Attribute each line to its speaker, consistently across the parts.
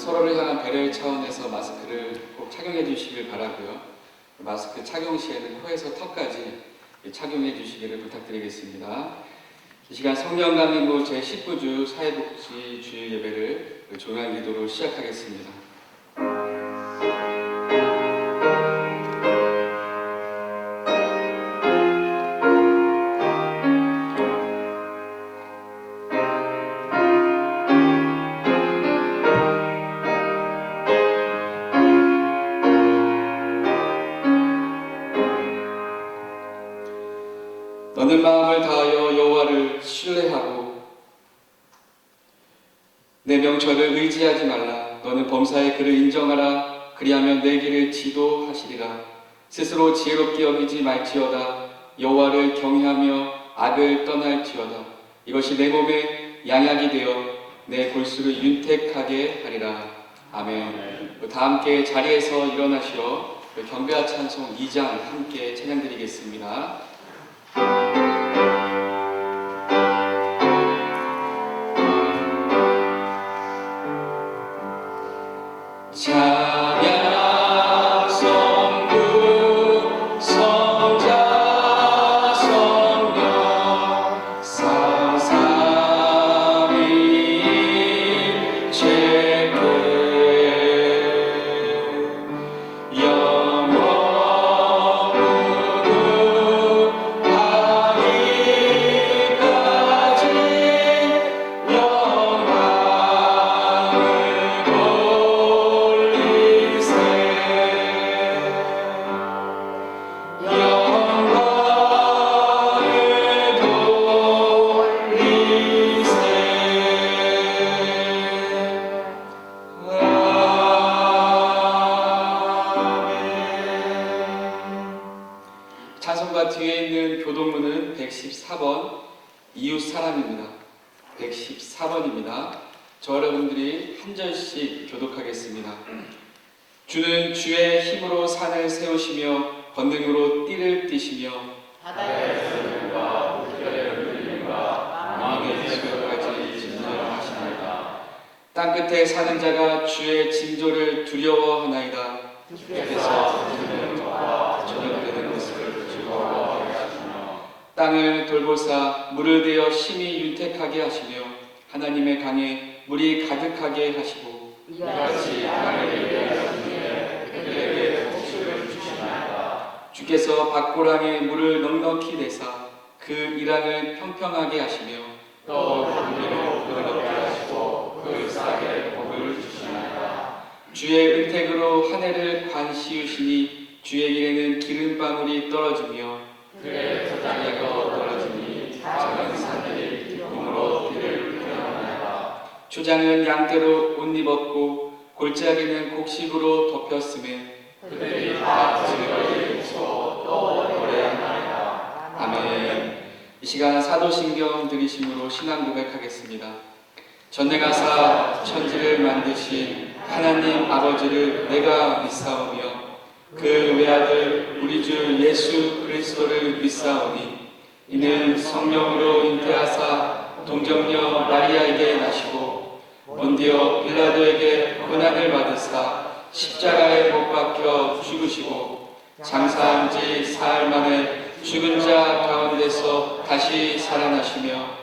Speaker 1: 서로를 향한 배려의 차원에서 마스크를 꼭 착용해 주시길 바라고요. 마스크 착용 시에는 코에서 턱까지 착용해 주시기를 부탁드리겠습니다. 이 시간 성령감리부 제19주 사회복지 주일 예배를 조용한 기도로 시작하겠습니다. 너는 마음을 다하여 여호와를 신뢰하고 내 명철을 의지하지 말라. 너는 범사의 그를 인정하라. 그리하면 내 길을 지도하시리라. 스스로 지혜롭게 여기지 말지어다. 여호와를 경외하며 악을 떠날지어다. 이것이 내 몸에 양약이 되어 내 골수를 윤택하게 하리라. 아멘. 다 함께 자리에서 일어나시어 경배와 찬송 2장 함께 찬양드리겠습니다. 찬양 성부 성자 성령 삼삼위 죄께 영원으로 하리까지 찬송가 뒤에 있는 교동문은 114번 이웃사랑입니다. 114번입니다. 저 여러분들이 한 절씩 교독하겠습니다. 주는 주의 힘으로 산을 세우시며 권능으로 띠를 띠시며
Speaker 2: 바다의 소리와 물결의 흔들림과
Speaker 1: 망의 지경까지 진정하시나이다. 땅끝에 사는 자가 주의 징조를 두려워하나이다.
Speaker 2: 주께서 주는 것과
Speaker 1: 저녁되는 것을 즐거워하게 하시며 땅을 돌보사 물을 대어 심히 윤택하게 하시며 하나님의 강에 물이 가득하게 하시고
Speaker 2: 이같이 땅을 예배하시기에 그들에게 복수를 주시나이다.
Speaker 1: 주께서 밭고랑에 물을 넉넉히 내사 그 일항을 평평하게 하시며
Speaker 2: 또 공기로 부드럽게 하시고 그 싹에 복을 주시나이다.
Speaker 1: 주의 은택으로 한 해를 관시우시니 주의 길에는 기름방울이 떨어지며
Speaker 2: 그의 초장에도 떨어지니 작은 산들이 기쁨으로 길을 표현하나이다.
Speaker 1: 초장은 양떼로 옷 입었고 골짜기는 곡식으로 덮였음에
Speaker 2: 그들이 다 즐거이 웃고 또 노래하나이다.
Speaker 1: 아멘. 이 시간 사도신경 들으심으로 신앙 고백하겠습니다. 전능하사 천지를 만드신 하나님 아버지를 내가 믿사오며 그 외아들 우리 주 예수 그리스도를 믿사오니 이는 성령으로 잉태하사 동정녀 마리아에게 나시고 본디오 빌라도에게 고난을 받으사 십자가에 못 박혀 죽으시고 장사한 지 사흘 만에 죽은 자 가운데서 다시 살아나시며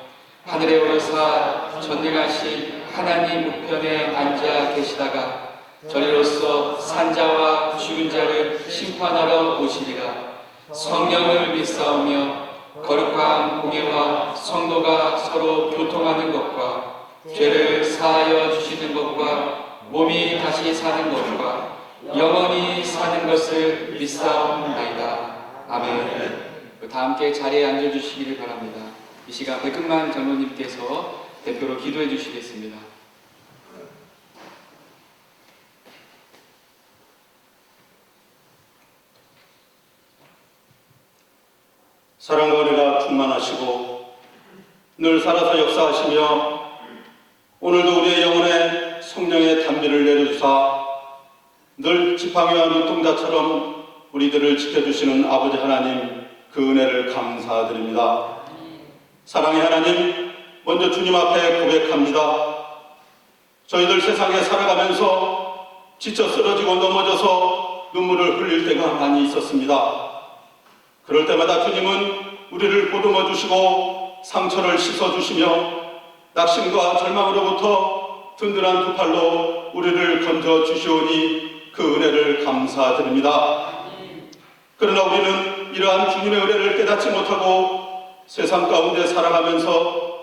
Speaker 1: 하늘에 오르사 전능하신 하나님 우편에 앉아 계시다가 저리로서 산자와 죽은 자를 심판하러 오시리라. 성령을 믿사오며 거룩한 공예와 성도가 서로 교통하는 것과 죄를 사하여 주시는 것과 몸이 다시 사는 것과 영원히 사는 것을 믿사옵나이다. 아멘. 다 함께 자리에 앉아주시기를 바랍니다. 이 시간 백금만 장로님께서 대표로 기도해 주시겠습니다.
Speaker 3: 사랑과 은혜가 충만하시고 늘 살아서 역사하시며 오늘도 우리의 영혼에 성령의 단비를 내려주사 늘 지팡이와 눈동자처럼 우리들을 지켜주시는 아버지 하나님, 그 은혜를 감사드립니다. 사랑의 하나님, 먼저 주님 앞에 고백합니다. 저희들 세상에 살아가면서 지쳐 쓰러지고 넘어져서 눈물을 흘릴 때가 많이 있었습니다. 그럴 때마다 주님은 우리를 보듬어 주시고 상처를 씻어 주시며 낙심과 절망으로부터 든든한 두 팔로 우리를 건져 주시오니 그 은혜를 감사드립니다. 그러나 우리는 이러한 주님의 은혜를 깨닫지 못하고 세상 가운데 살아가면서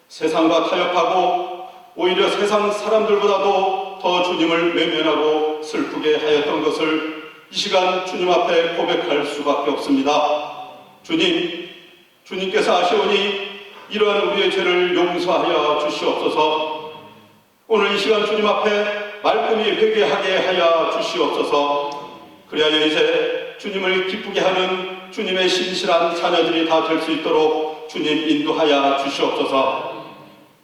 Speaker 3: 세상과 타협하고 오히려 세상 사람들보다도 더 주님을 외면하고 슬프게 하였던 것을 이 시간 주님 앞에 고백할 수밖에 없습니다. 주님께서 아시오니 이러한 우리의 죄를 용서하여 주시옵소서. 오늘 이 시간 주님 앞에 말끔히 회개하게 하여 주시옵소서. 그리하여 이제 주님을 기쁘게 하는 주님의 신실한 자녀들이 다 될 수 있도록 주님 인도하여 주시옵소서.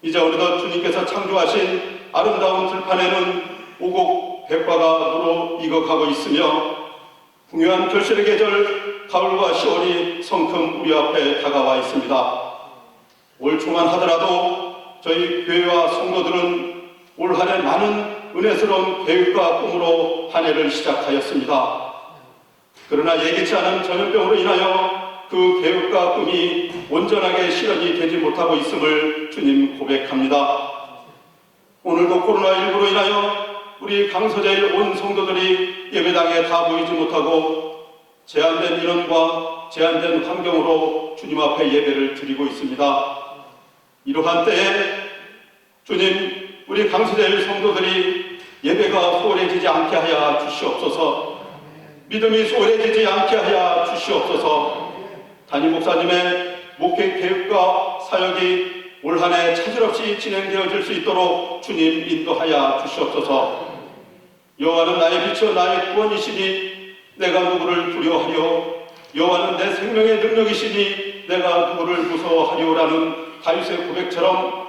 Speaker 3: 이제 우리도 주님께서 창조하신 아름다운 들판에는 오곡 백과가 누로 익어가고 있으며 풍요한 결실의 계절 가을과 10월이 성큼 우리 앞에 다가와 있습니다. 올 초만 하더라도 저희 교회와 성도들은 올 한 해 많은 은혜스러운 계획과 꿈으로 한 해를 시작하였습니다. 그러나 예기치 않은 전염병으로 인하여 그 계획과 꿈이 온전하게 실현이 되지 못하고 있음을 주님 고백합니다. 오늘도 코로나19로 인하여 우리 강서제일 온 성도들이 예배당에 다 모이지 못하고 제한된 인원과 제한된 환경으로 주님 앞에 예배를 드리고 있습니다. 이러한 때에 주님, 우리 강서제일 성도들이 예배가 소홀해지지 않게 하여 주시옵소서. 믿음이 소홀해지지 않게 하여 주시옵소서. 담임 목사님의 목회 계획과 사역이 올 한 해 차질없이 진행되어질 수 있도록 주님 인도하여 주시옵소서. 여호와는 나의 빛이요 나의 구원이시니 내가 누구를 두려워하리요. 여호와는 내 생명의 능력이시니 내가 누구를 무서워하리오라는 다윗의 고백처럼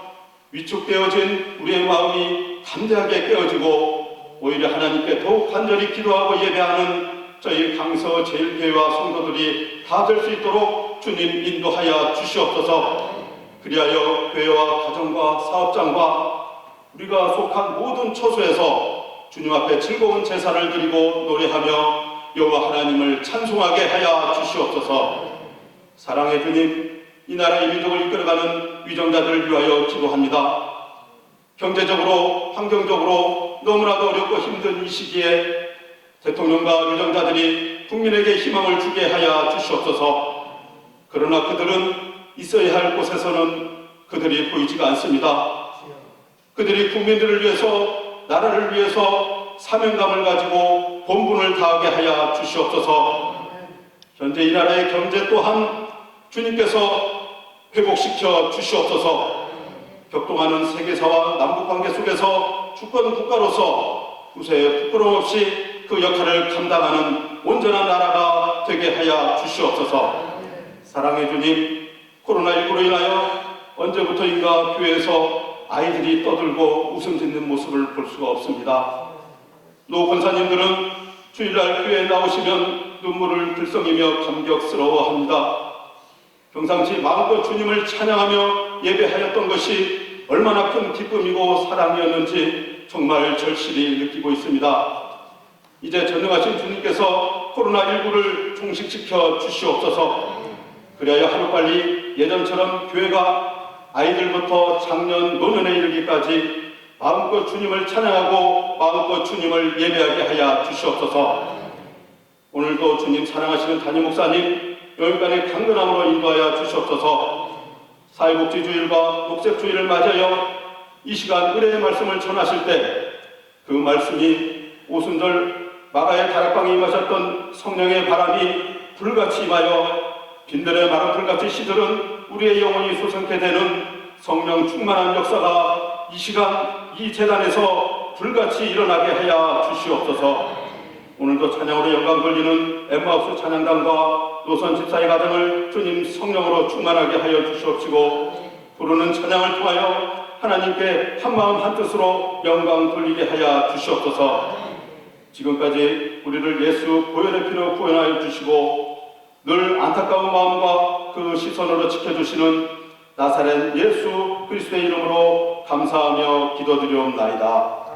Speaker 3: 위축되어진 우리의 마음이 담대하게 깨어지고 오히려 하나님께 더욱 간절히 기도하고 예배하는 저희 강서 제일교회와 성도들이 다 될 수 있도록 주님 인도하여 주시옵소서. 그리하여 교회와 가정과 사업장과 우리가 속한 모든 처소에서 주님 앞에 즐거운 제사를 드리고 노래하며 여호와 하나님을 찬송하게 하여 주시옵소서. 사랑의 주님, 이 나라의 민족을 이끌어가는 위정자들을 위하여 기도합니다. 경제적으로, 환경적으로 너무나도 어렵고 힘든 이 시기에 대통령과 위정자들이 국민에게 희망을 주게 하여 주시옵소서. 그러나 그들은 있어야 할 곳에서는 그들이 보이지가 않습니다. 그들이 국민들을 위해서, 나라를 위해서 사명감을 가지고 본분을 다하게 하여 주시옵소서. 현재 이 나라의 경제 또한 주님께서 회복시켜 주시옵소서. 격동하는 세계사와 남북관계 속에서 주권 국가로서 우세 부끄러움 없이 그 역할을 감당하는 온전한 나라가 되게 하여 주시옵소서. 사랑의 주님, 코로나19로 인하여 언제부터인가 교회에서 아이들이 떠들고 웃음 짓는 모습을 볼 수가 없습니다. 노 권사님들은 주일날 교회에 나오시면 눈물을 들썩이며 감격스러워합니다. 평상시 마음껏 주님을 찬양하며 예배하였던 것이 얼마나 큰 기쁨이고 사랑이었는지 정말 절실히 느끼고 있습니다. 이제 전능하신 주님께서 코로나19를 종식시켜 주시옵소서. 그래야 하루빨리 예전처럼 교회가 아이들부터 작년, 노년에 이르기까지 마음껏 주님을 찬양하고 마음껏 주님을 예배하게 하여 주시옵소서. 오늘도 주님 사랑하시는 담임 목사님 여기까지 강건함으로 인도하여 주시옵소서. 사회복지주일과 녹색주일을 맞이하여 이 시간 은혜의 말씀을 전하실 때 그 말씀이 오순절 마가의 다락방에 임하셨던 성령의 바람이 불같이 임하여 빈들의 마른 불같이 시들은 우리의 영혼이 소생케 되는 성령 충만한 역사가 이 시간 이 재단에서 불같이 일어나게 하여 주시옵소서. 오늘도 찬양으로 영광 돌리는 엠마우스 찬양단과 노선 집사의 가정을 주님 성령으로 충만하게 하여 주시옵시고 부르는 찬양을 통하여 하나님께 한마음 한뜻으로 영광 돌리게 하여 주시옵소서. 지금까지 우리를 예수 보혈의 피로 구원하여 주시고 늘 안타까운 마음과 그 시선으로 지켜주시는 나사렛 예수 그리스도의 이름으로 감사하며 기도드리옵나이다.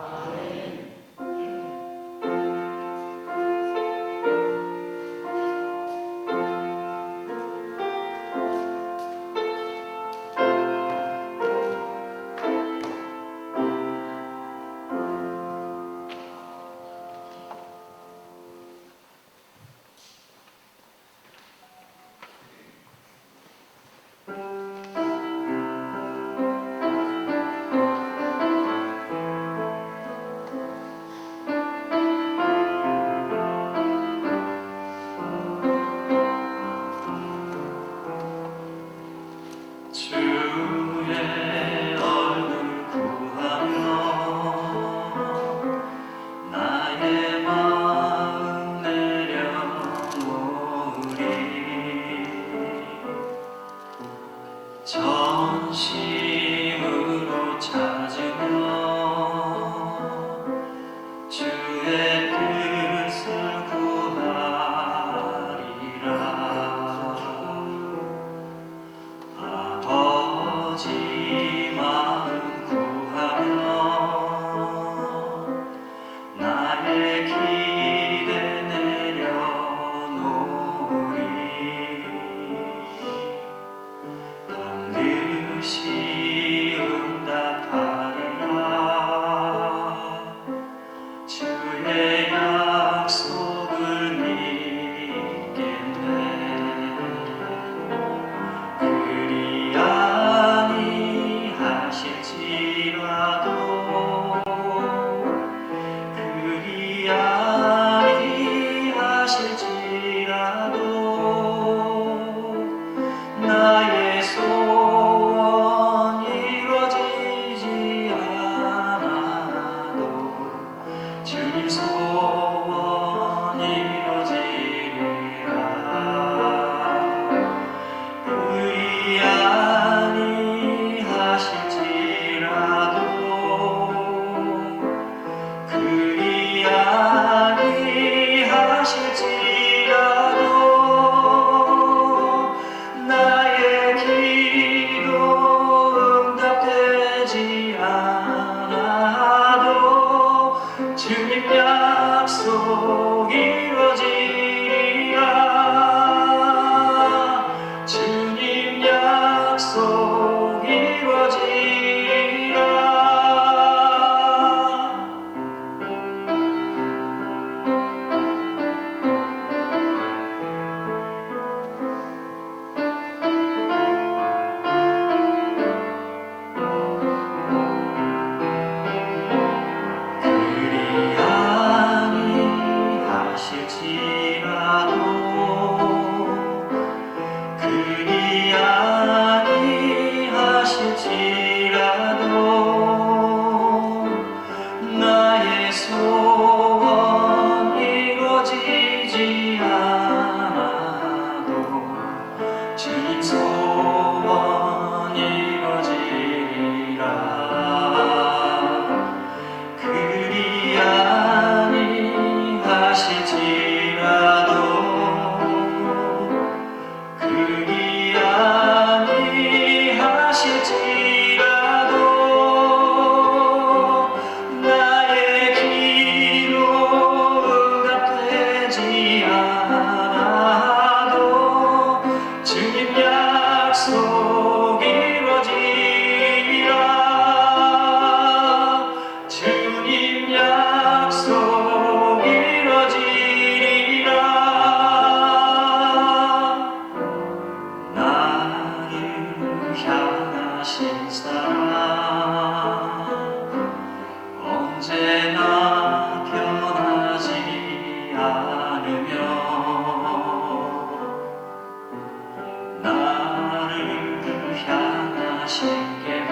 Speaker 2: 주의 얼굴 구하며 나의 마음 내려놓으리. 전심으로 찾으며 주의 뜻을 구하리라. 아버지 마음 구하며 나의 기대 내려놓으리. 반드시 응답하리라. 주의 약속을 믿겠네. 그리 아니하실지라도 그리 아니하실지라도 나의 소원 이루어지지 않아도 주님 소원 이루어지리라. 그리 아니하실지라도 그리 아니하실지라도 나의 기도 응답되지 않아도 주님 약속 이루어지리라. 주님 약속 이루어지리라. 그리 아니하실지라도 그리 아니하실지라도 나의 소원 이루어지지 않아도 주님 소원 이루어지리라. 그리 아니하실지라도 그리 아니하실지라도 나의 기도 응답되지 않아도 주님 약속 이루어지리라. 주님 약속 이루어지리라. 나를 향하신 사랑 언제나 변하지 않으며 나를 향하신 계획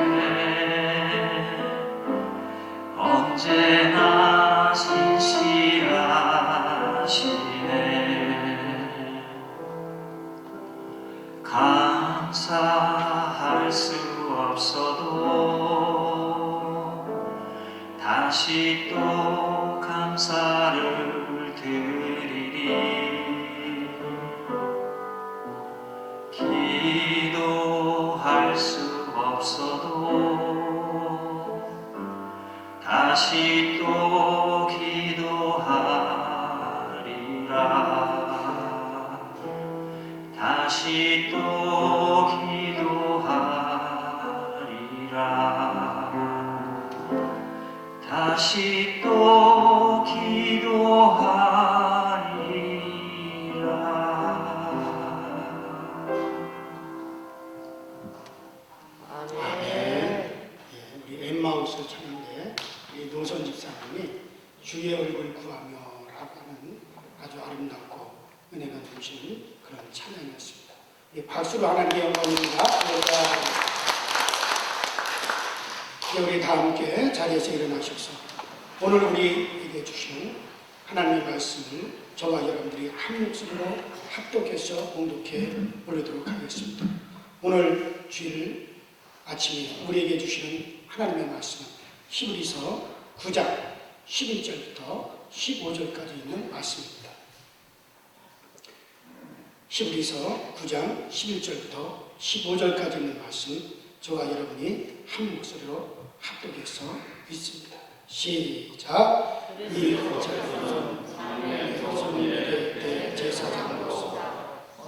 Speaker 2: 언제나 신실하시네. 감사할 수 없어도 다시 또 감사를 드리리. 기도할 수 다시 또 기도하리라. 다시 또 기도하리라. 다시 또 기도하리라.
Speaker 4: 예, 우리 엠마우스 찬양대 우리 노선 집사님이 주의 얼굴 구하며라고 하는 아주 아름답고 은혜가 넘치는 그런 찬양이었습니다. 예, 박수로 하나님께 영광입니다. 예, 우리 다 함께 자리에서 일어나셔서 오늘 우리에게 주시는 하나님의 말씀을 저와 여러분들이 한 목소리로 합독해서 공독해 올리도록 하겠습니다. 오늘 주일 아침에 우리에게 주시는 하나님의 말씀은 히브리서 9장 11절부터 15절까지 있는 말씀입니다. 히브리서 9장 11절부터 15절까지 있는 말씀 저와 여러분이 한 목소리로 합독해서 읽습니다. 시작. 이 어차피 내 제사장으로서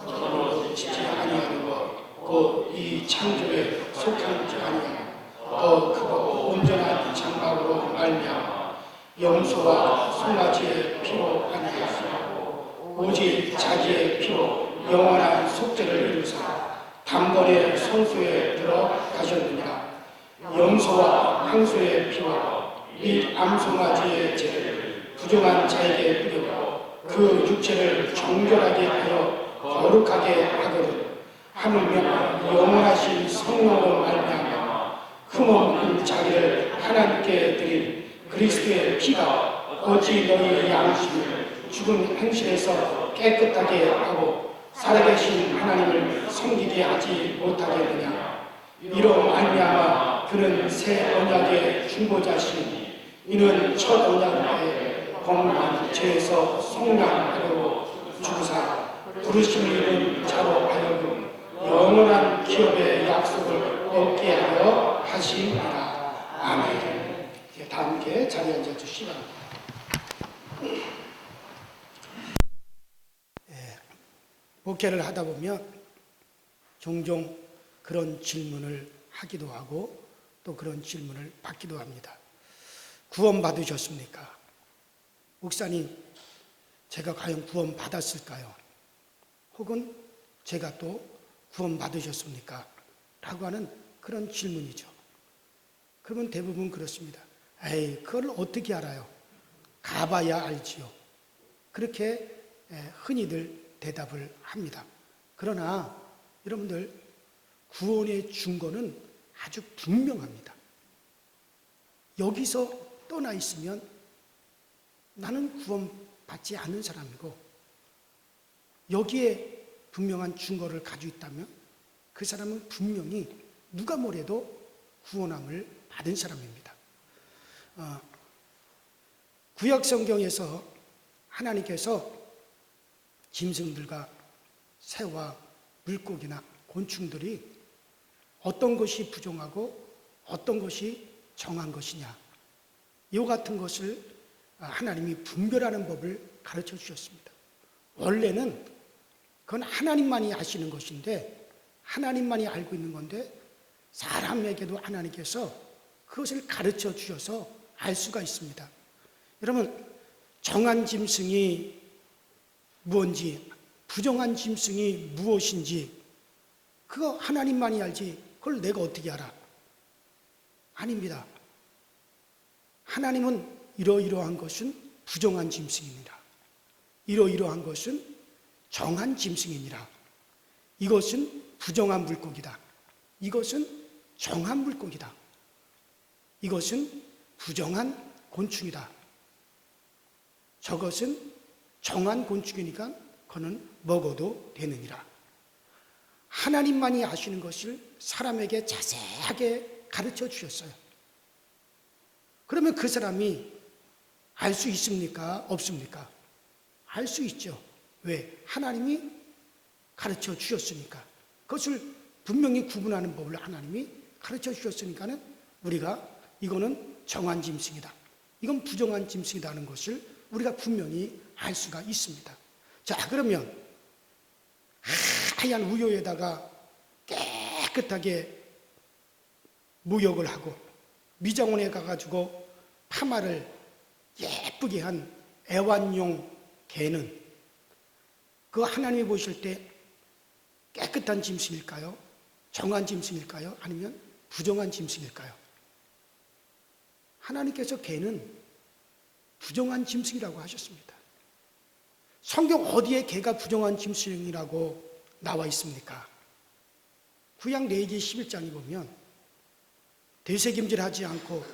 Speaker 4: 서로 지지 아니하는 것 곧 이 창조에 속한 지 아니하며 더 크고 온전한 장막으로 말미암아 염소와 송아지의 피로 아니하시고 오직 자기의 피로 영원한 속죄를 이루사 단번에 성소에 들어가셨느니라. 염소와 항소의 피와 및 암송아지의 죄를 부정한 자에게 뿌리고 그 육체를 정결하게 하여 거룩하게 하거든 하물며 영원하신 성령으로 말미암아 흠없는 자기를 하나님께 드린 그리스도의 피가 어찌 너희의 양심을 죽은 행실에서 깨끗하게 하고 살아계신 하나님을 섬기게 하지 못하겠느냐. 이로 말미암아 그는 새 언약의 중보자시니 이는 첫 언약의 범한 죄에서 속량하려고 주사 부르심을 입은 자로 하여금 영원한 기업의 약속을 얻게 하려 하시니라. 아멘. 다 함께 자리에 앉아 주시기 바랍니다. 목회를 하다 보면 종종 그런 질문을 하기도 하고 또 그런 질문을 받기도 합니다. 구원 받으셨습니까? 목사님, 제가 과연 구원 받았을까요? 혹은 제가 또 구원 받으셨습니까? 라고 하는 그런 질문이죠. 그러면 대부분 그렇습니다. 에이, 그걸 어떻게 알아요? 가봐야 알지요. 그렇게 흔히들 대답을 합니다. 그러나 여러분들 구원의 증거는 아주 분명합니다. 여기서 떠나 있으면 나는 구원받지 않는 사람이고 여기에 분명한 증거를 가지고 있다면 그 사람은 분명히 누가 뭐래도 구원함을 받은 사람입니다. 구약 성경에서 하나님께서 짐승들과 새와 물고기나 곤충들이 어떤 것이 부정하고 어떤 것이 정한 것이냐, 이와 같은 것을 하나님이 분별하는 법을 가르쳐 주셨습니다. 원래는 그건 하나님만이 아시는 것인데, 하나님만이 알고 있는 건데 사람에게도 하나님께서 그것을 가르쳐 주셔서 알 수가 있습니다. 여러분, 정한 짐승이 무엇인지, 부정한 짐승이 무엇인지 그거 하나님만이 알지 그걸 내가 어떻게 알아? 아닙니다. 하나님은 이러이러한 것은 부정한 짐승이니라, 이러이러한 것은 정한 짐승이니라, 이것은 부정한 물고기다, 이것은 정한 물고기다, 이것은 부정한 곤충이다, 저것은 정한 곤충이니까 그는 먹어도 되느니라. 하나님만이 아시는 것을 사람에게 자세하게 가르쳐 주셨어요. 그러면 그 사람이 알 수 있습니까? 없습니까? 알 수 있죠. 왜? 하나님이 가르쳐 주셨으니까. 그것을 분명히 구분하는 법을 하나님이 가르쳐 주셨으니까는 우리가 이거는 정한 짐승이다, 이건 부정한 짐승이라는 것을 우리가 분명히 알 수가 있습니다. 자, 그러면 하얀 우유에다가 깨끗하게 목욕을 하고 미장원에 가가지고 파마를 예쁘게 한 애완용 개는 그 하나님이 보실 때 깨끗한 짐승일까요? 정한 짐승일까요? 아니면 부정한 짐승일까요? 하나님께서 개는 부정한 짐승이라고 하셨습니다. 성경 어디에 개가 부정한 짐승이라고 나와 있습니까? 구약 레위기 11장에 보면 되새김질하지 않고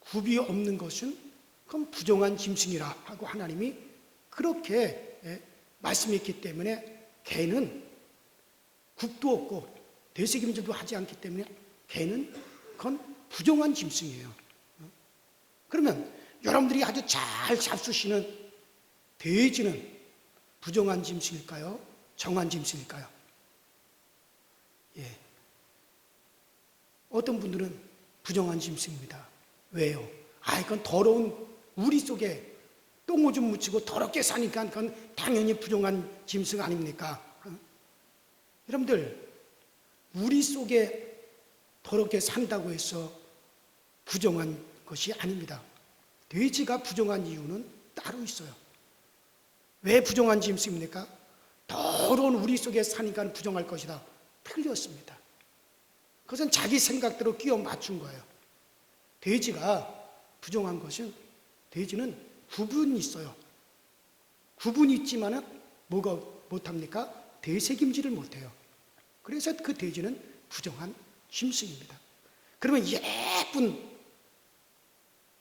Speaker 4: 굽이 없는 것은 그건 부정한 짐승이라 하고 하나님이 그렇게 말씀했기 때문에 개는 굽도 없고 되새김질도 하지 않기 때문에 개는 그건 부정한 짐승이에요. 그러면 여러분들이 아주 잘 잡수시는 돼지는 부정한 짐승일까요? 정한 짐승일까요? 예. 어떤 분들은 부정한 짐승입니다. 왜요? 이건 더러운 우리 속에 똥오줌 묻히고 더럽게 사니까 그건 당연히 부정한 짐승 아닙니까? 여러분들, 우리 속에 더럽게 산다고 해서 부정한 것이 아닙니다. 돼지가 부정한 이유는 따로 있어요. 왜 부정한 짐승입니까? 더러운 우리 속에 사니까 부정할 것이다. 틀렸습니다. 그것은 자기 생각대로 끼워 맞춘 거예요. 돼지가 부정한 것은 돼지는 구분이 있어요. 구분이 있지만은 뭐가 못합니까? 되새김질을 못해요. 그래서 그 돼지는 부정한 짐승입니다. 그러면 예쁜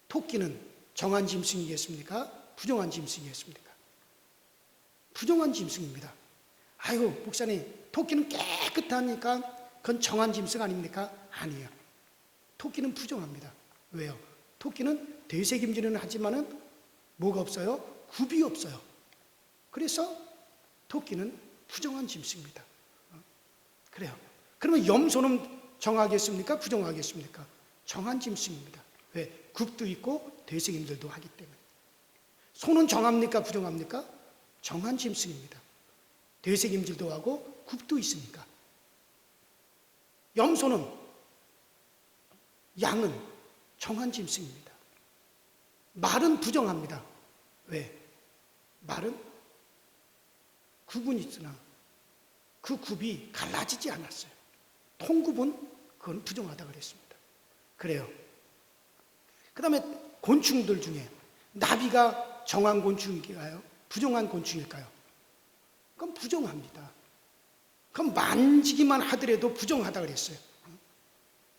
Speaker 4: 토끼는 정한 짐승이겠습니까? 부정한 짐승이겠습니까? 부정한 짐승입니다. 아이고, 목사님, 토끼는 깨끗하니까 그건 정한 짐승 아닙니까? 아니에요. 토끼는 부정합니다. 왜요? 토끼는 되새김질은 하지만은 뭐가 없어요? 굽이 없어요. 그래서 토끼는 부정한 짐승입니다. 그래요. 그러면 염소는 정하겠습니까? 부정하겠습니까? 정한 짐승입니다. 왜? 굽도 있고 되새김질도 하기 때문에. 소는 정합니까? 부정합니까? 정한 짐승입니다. 되새김질도 하고 굽도 있으니까. 염소는, 양은 정한 짐승입니다. 말은 부정합니다. 왜? 말은 굽은 있으나 그 굽이 갈라지지 않았어요. 통굽은 그건 부정하다고 그랬습니다. 그래요. 그 다음에 곤충들 중에 나비가 정한 곤충일까요? 부정한 곤충일까요? 그건 부정합니다. 그럼 만지기만 하더라도 부정하다고 그랬어요.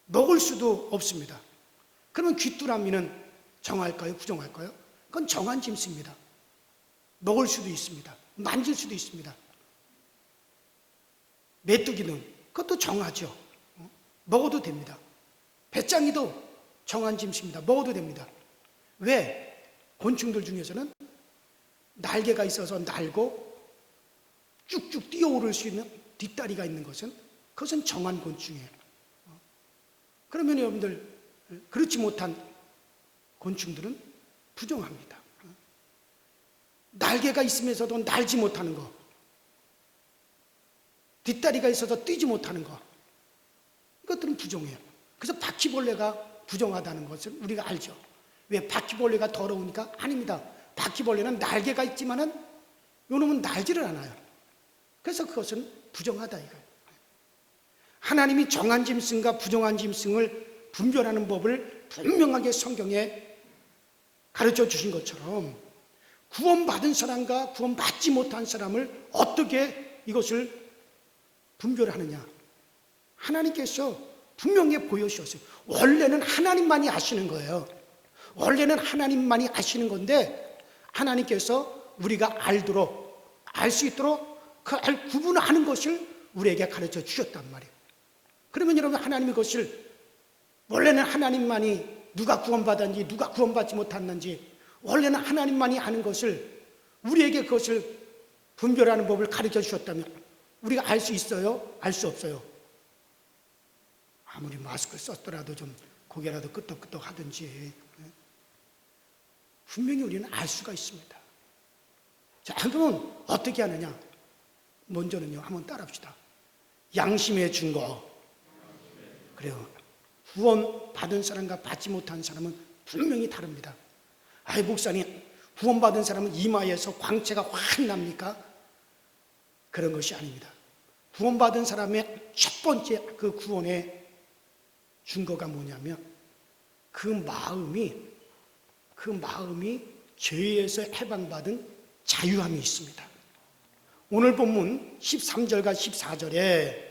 Speaker 4: 먹을 수도 없습니다. 그러면 귀뚜라미는 정할까요? 부정할까요? 그건 정한 짐승입니다. 먹을 수도 있습니다. 만질 수도 있습니다. 메뚜기는 그것도 정하죠. 먹어도 됩니다. 배짱이도 정한 짐승입니다. 먹어도 됩니다. 왜? 곤충들 중에서는 날개가 있어서 날고 쭉쭉 뛰어오를 수 있는 뒷다리가 있는 것은 그것은 정한 곤충이에요. 그러면 여러분들 그렇지 못한 곤충들은 부정합니다. 날개가 있으면서도 날지 못하는 거, 뒷다리가 있어서 뛰지 못하는 거, 이것들은 부정해요. 그래서 바퀴벌레가 부정하다는 것을 우리가 알죠. 왜? 바퀴벌레가 더러우니까? 아닙니다. 바퀴벌레는 날개가 있지만은 요놈은 날지를 않아요. 그래서 그것은 부정하다 이거예요. 하나님이 정한 짐승과 부정한 짐승을 분별하는 법을 분명하게 성경에 가르쳐 주신 것처럼 구원받은 사람과 구원받지 못한 사람을 어떻게 이것을 분별하느냐. 하나님께서 분명히 보여주셨어요. 원래는 하나님만이 아시는 거예요. 원래는 하나님만이 아시는 건데 하나님께서 우리가 알도록, 알 수 있도록 그 구분하는 것을 우리에게 가르쳐 주셨단 말이에요. 그러면 여러분, 하나님이 그것을 원래는 하나님만이 누가 구원받았는지 누가 구원받지 못했는지 원래는 하나님만이 아는 것을 우리에게 그것을 분별하는 법을 가르쳐 주셨다면 우리가 알 수 있어요? 알 수 없어요? 아무리 마스크 썼더라도 좀 고개라도 끄덕끄덕 하든지. 분명히 우리는 알 수가 있습니다. 자, 그러면 어떻게 하느냐? 먼저는요, 한번 따라합시다. 양심의 증거. 그래요. 구원 받은 사람과 받지 못한 사람은 분명히 다릅니다. 아이, 목사님, 구원 받은 사람은 이마에서 광채가 확 납니까? 그런 것이 아닙니다. 구원 받은 사람의 첫 번째 그 구원의 증거가 뭐냐면 그 마음이 죄에서 해방받은 자유함이 있습니다. 오늘 본문 13절과 14절에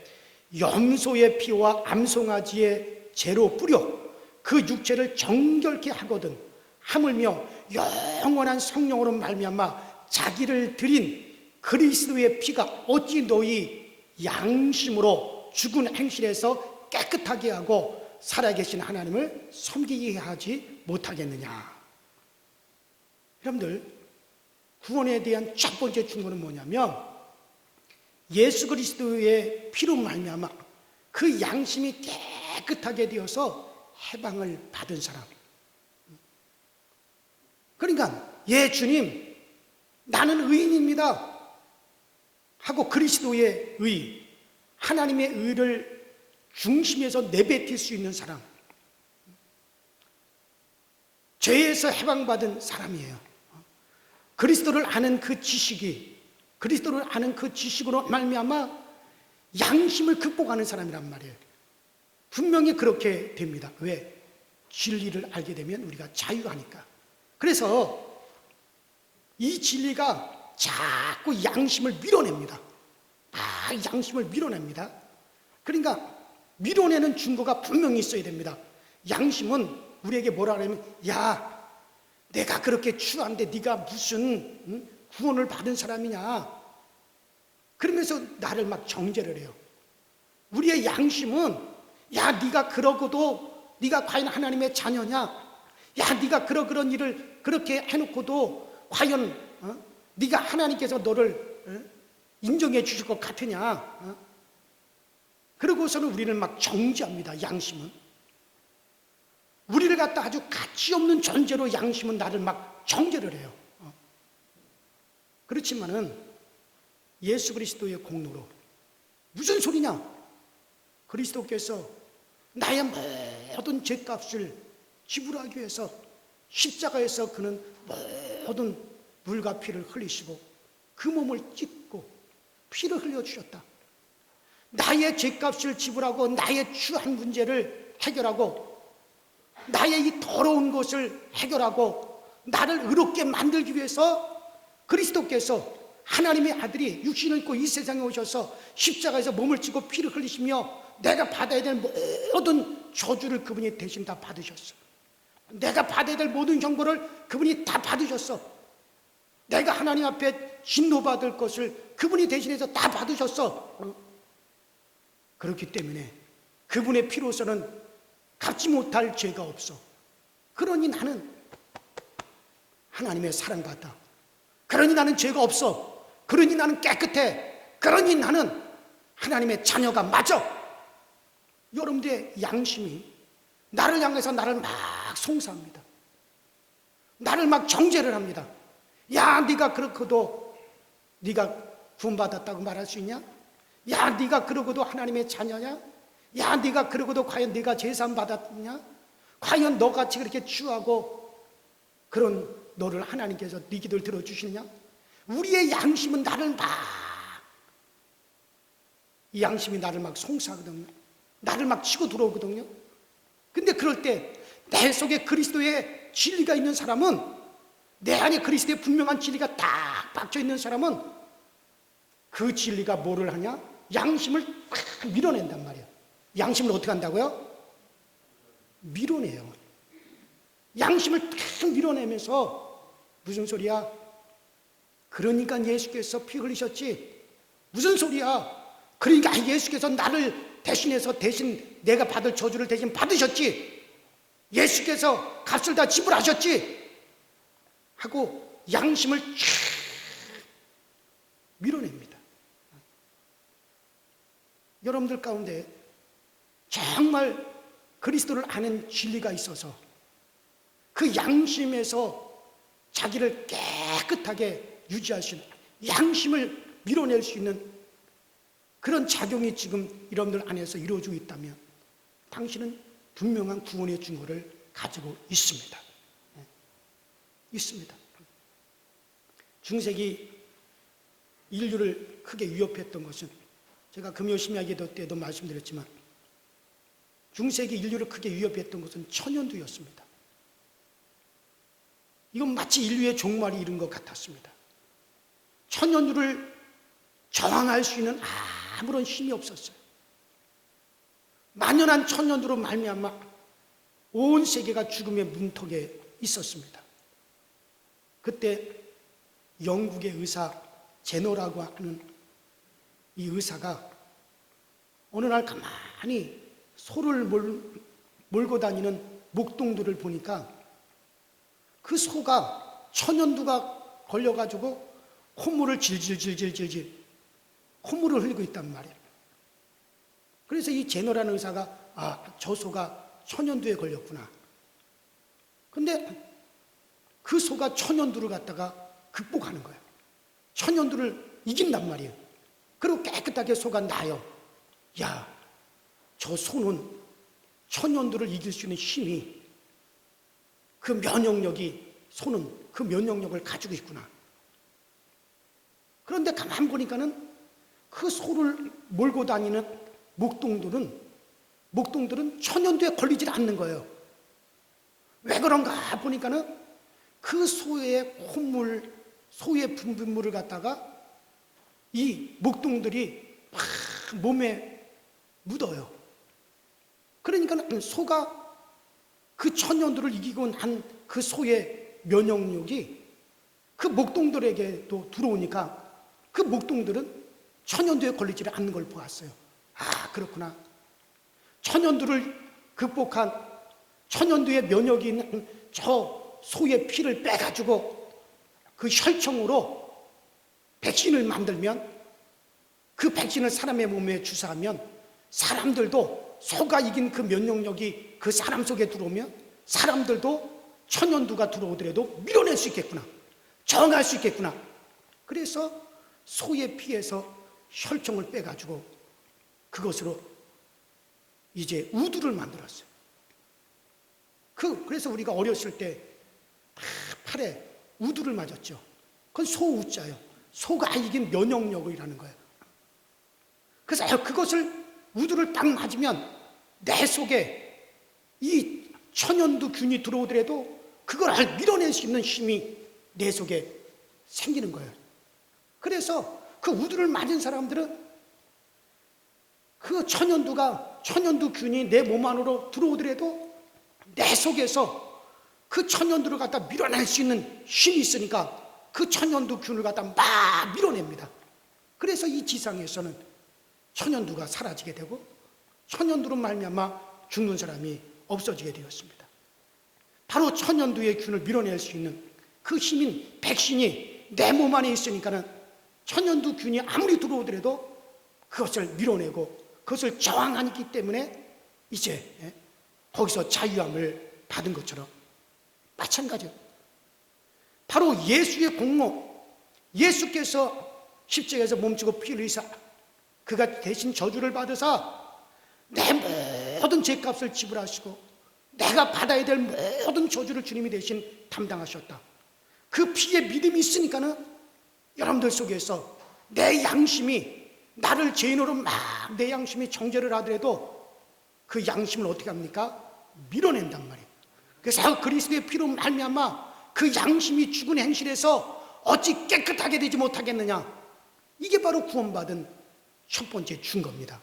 Speaker 4: 염소의 피와 암송아지의 재로 뿌려 그 육체를 정결케 하거든 하물며 영원한 성령으로 말미암아 자기를 드린 그리스도의 피가 어찌 너희 양심으로 죽은 행실에서 깨끗하게 하고 살아계신 하나님을 섬기게 하지 못하겠느냐. 여러분들, 구원에 대한 첫 번째 증거는 뭐냐면 예수 그리스도의 피로 말미암아 그 양심이 깨끗하게 되어서 해방을 받은 사람. 그러니까 예, 주님, 나는 의인입니다 하고 그리스도의 의, 하나님의 의를 중심에서 내뱉을 수 있는 사람, 죄에서 해방받은 사람이에요. 그리스도를 아는 그 지식이, 그리스도를 아는 그 지식으로 말미암아 양심을 극복하는 사람이란 말이에요. 분명히 그렇게 됩니다. 왜? 진리를 알게 되면 우리가 자유하니까. 그래서 이 진리가 자꾸 양심을 밀어냅니다. 양심을 밀어냅니다. 그러니까 밀어내는 증거가 분명히 있어야 됩니다. 양심은 우리에게 뭐라 그러면, 야, 내가 그렇게 추한데 네가 무슨 구원을 받은 사람이냐, 그러면서 나를 막 정죄를 해요. 우리의 양심은, 야, 네가 그러고도 네가 과연 하나님의 자녀냐, 야, 네가 그런 일을 그렇게 해놓고도 과연 네가 하나님께서 너를 인정해 주실 것 같으냐, 그러고서는 우리를 막 정죄합니다. 양심은 우리를 갖다 아주 가치 없는 존재로 양심은 나를 막 정죄를 해요. 그렇지만은 예수 그리스도의 공로로, 무슨 소리냐? 그리스도께서 나의 모든 죄값을 지불하기 위해서 십자가에서 그는 모든 물과 피를 흘리시고 그 몸을 찢고 피를 흘려주셨다. 나의 죄값을 지불하고 나의 추한 문제를 해결하고 나의 이 더러운 것을 해결하고 나를 의롭게 만들기 위해서 그리스도께서, 하나님의 아들이 육신을 입고 이 세상에 오셔서 십자가에서 몸을 찢고 피를 흘리시며 내가 받아야 될 모든 저주를 그분이 대신 다 받으셨어. 내가 받아야 될 모든 형벌을 그분이 다 받으셨어. 내가 하나님 앞에 진노받을 것을 그분이 대신해서 다 받으셨어. 그렇기 때문에 그분의 피로서는 갚지 못할 죄가 없어. 그러니 나는 하나님의 사랑받아. 그러니 나는 죄가 없어. 그러니 나는 깨끗해. 그러니 나는 하나님의 자녀가 맞아. 여러분들의 양심이 나를 향해서 나를 막 송사합니다. 나를 막 정죄를 합니다. 야, 네가 그렇고도 네가 구원받았다고 말할 수 있냐? 야, 네가 그러고도 하나님의 자녀냐? 야, 네가 그러고도 과연 네가 제사함 받았냐? 과연 너같이 그렇게 추하고 그런 너를 하나님께서 네 기도를 들어주시느냐? 우리의 양심은 나를 막, 이 양심이 나를 막 송사하거든요. 나를 막 치고 들어오거든요. 근데 그럴 때 내 속에 그리스도의 진리가 있는 사람은, 내 안에 그리스도의 분명한 진리가 딱 박혀 있는 사람은 그 진리가 뭐를 하냐? 양심을 막 밀어낸단 말이에요. 양심을 어떻게 한다고요? 밀어내요. 양심을 탁 밀어내면서, 무슨 소리야? 그러니까 예수께서 피 흘리셨지. 무슨 소리야? 그러니까 예수께서 나를 대신해서 대신 내가 받을 저주를 대신 받으셨지. 예수께서 값을 다 지불하셨지 하고 양심을 쫙 밀어냅니다. 여러분들 가운데 정말 그리스도를 아는 진리가 있어서 그 양심에서 자기를 깨끗하게 유지할 수 있는, 양심을 밀어낼 수 있는 그런 작용이 지금 여러분들 안에서 이루어지고 있다면 당신은 분명한 구원의 증거를 가지고 있습니다. 있습니다. 중세기 인류를 크게 위협했던 것은, 제가 금요심야기도 때도 말씀드렸지만 중세기 인류를 크게 위협했던 것은 천연두였습니다. 이건 마치 인류의 종말이 이른 것 같았습니다. 천연두를 저항할 수 있는 아무런 힘이 없었어요. 만연한 천연두로 말미암아 온 세계가 죽음의 문턱에 있었습니다. 그때 영국의 의사 제노라고 하는 이 의사가 어느 날 가만히 소를 몰고 다니는 목동들을 보니까 그 소가 천연두가 걸려가지고 콧물을 질질질질질질 콧물을 흘리고 있단 말이에요. 그래서 이 제노라는 의사가 저 소가 천연두에 걸렸구나. 근데 그 소가 천연두를 갖다가 극복하는 거예요. 천연두를 이긴단 말이에요. 그리고 깨끗하게 소가 나요. 야, 저 소는 천연두를 이길 수 있는 힘이, 그 면역력이, 소는 그 면역력을 가지고 있구나. 그런데 가만 보니까는 그 소를 몰고 다니는 목동들은 천연두에 걸리질 않는 거예요. 왜 그런가 보니까는 그 소의 콧물, 소의 분비물을 갖다가 이 목동들이 막 몸에 묻어요. 그러니까 소가 그 천연두를 이기고 난 그 소의 면역력이 그 목동들에게도 들어오니까 그 목동들은 천연두에 걸리지 않는 걸 보았어요. 그렇구나. 천연두를 극복한, 천연두의 면역이 있는 저 소의 피를 빼가지고 그 혈청으로 백신을 만들면, 그 백신을 사람의 몸에 주사하면 사람들도, 소가 이긴 그 면역력이 그 사람 속에 들어오면 사람들도 천연두가 들어오더라도 밀어낼 수 있겠구나, 저항할 수 있겠구나. 그래서 소의 피에서 혈청을 빼가지고 그것으로 이제 우두를 만들었어요. 그래서 우리가 어렸을 때 팔에 우두를 맞았죠. 그건 소우자예요. 소가 이긴 면역력이라는 거예요. 그래서 그것을, 우두를 딱 맞으면 내 속에 이 천연두균이 들어오더라도 그걸 밀어낼 수 있는 힘이 내 속에 생기는 거예요. 그래서 그 우두를 맞은 사람들은 그 천연두균이 내 몸 안으로 들어오더라도 내 속에서 그 천연두를 갖다 밀어낼 수 있는 힘이 있으니까 그 천연두균을 갖다 막 밀어냅니다. 그래서 이 지상에서는 천연두가 사라지게 되고 천연두로 말미암아 죽는 사람이 없어지게 되었습니다. 바로 천연두의 균을 밀어낼 수 있는 그 힘인 백신이 내 몸 안에 있으니까는 천연두균이 아무리 들어오더라도 그것을 밀어내고 그것을 저항하기 때문에 이제 거기서 자유함을 받은 것처럼 마찬가지예요. 바로 예수의 공로, 예수께서 십자가에서 몸지고 피 흘리사 그가 대신 저주를 받으사 내 모든 죄값을 지불하시고 내가 받아야 될 모든 저주를 주님이 대신 담당하셨다. 그 피에 믿음이 있으니까는 여러분들 속에서 내 양심이, 나를 죄인으로 막 내 양심이 정죄를 하더라도 그 양심을 어떻게 합니까? 밀어낸단 말이에요. 그래서 그리스도의 피로 말미암아 그 양심이 죽은 행실에서 어찌 깨끗하게 되지 못하겠느냐. 이게 바로 구원받은 첫 번째 증거입니다.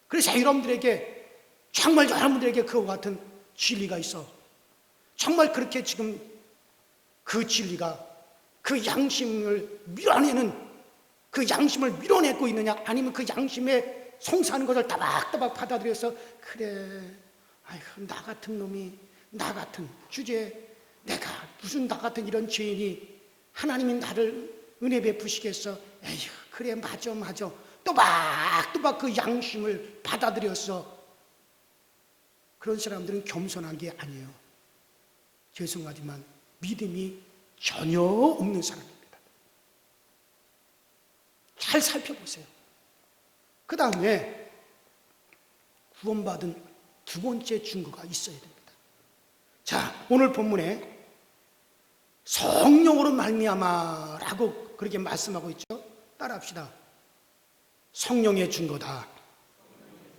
Speaker 4: 그래서 여러분들에게, 정말 여러분들에게 그와 같은 진리가 있어, 정말 그렇게 지금 그 진리가 그 양심을 밀어내는, 그 양심을 밀어내고 있느냐, 아니면 그 양심에 송사하는 것을 따박따박 받아들여서 그래, 아이고 나 같은 놈이, 나 같은 주제, 내가 무슨 나 같은 이런 죄인이 하나님이 나를 은혜 베푸시겠어, 에휴 그래 맞아 또박또박 그 양심을 받아들여서, 그런 사람들은 겸손한 게 아니에요. 죄송하지만 믿음이 전혀 없는 사람입니다. 잘 살펴보세요. 그 다음에 구원받은 두 번째 증거가 있어야 됩니다. 자, 오늘 본문에 성령으로 말미암아라고 그렇게 말씀하고 있죠. 따라합시다. 성령의 증거다.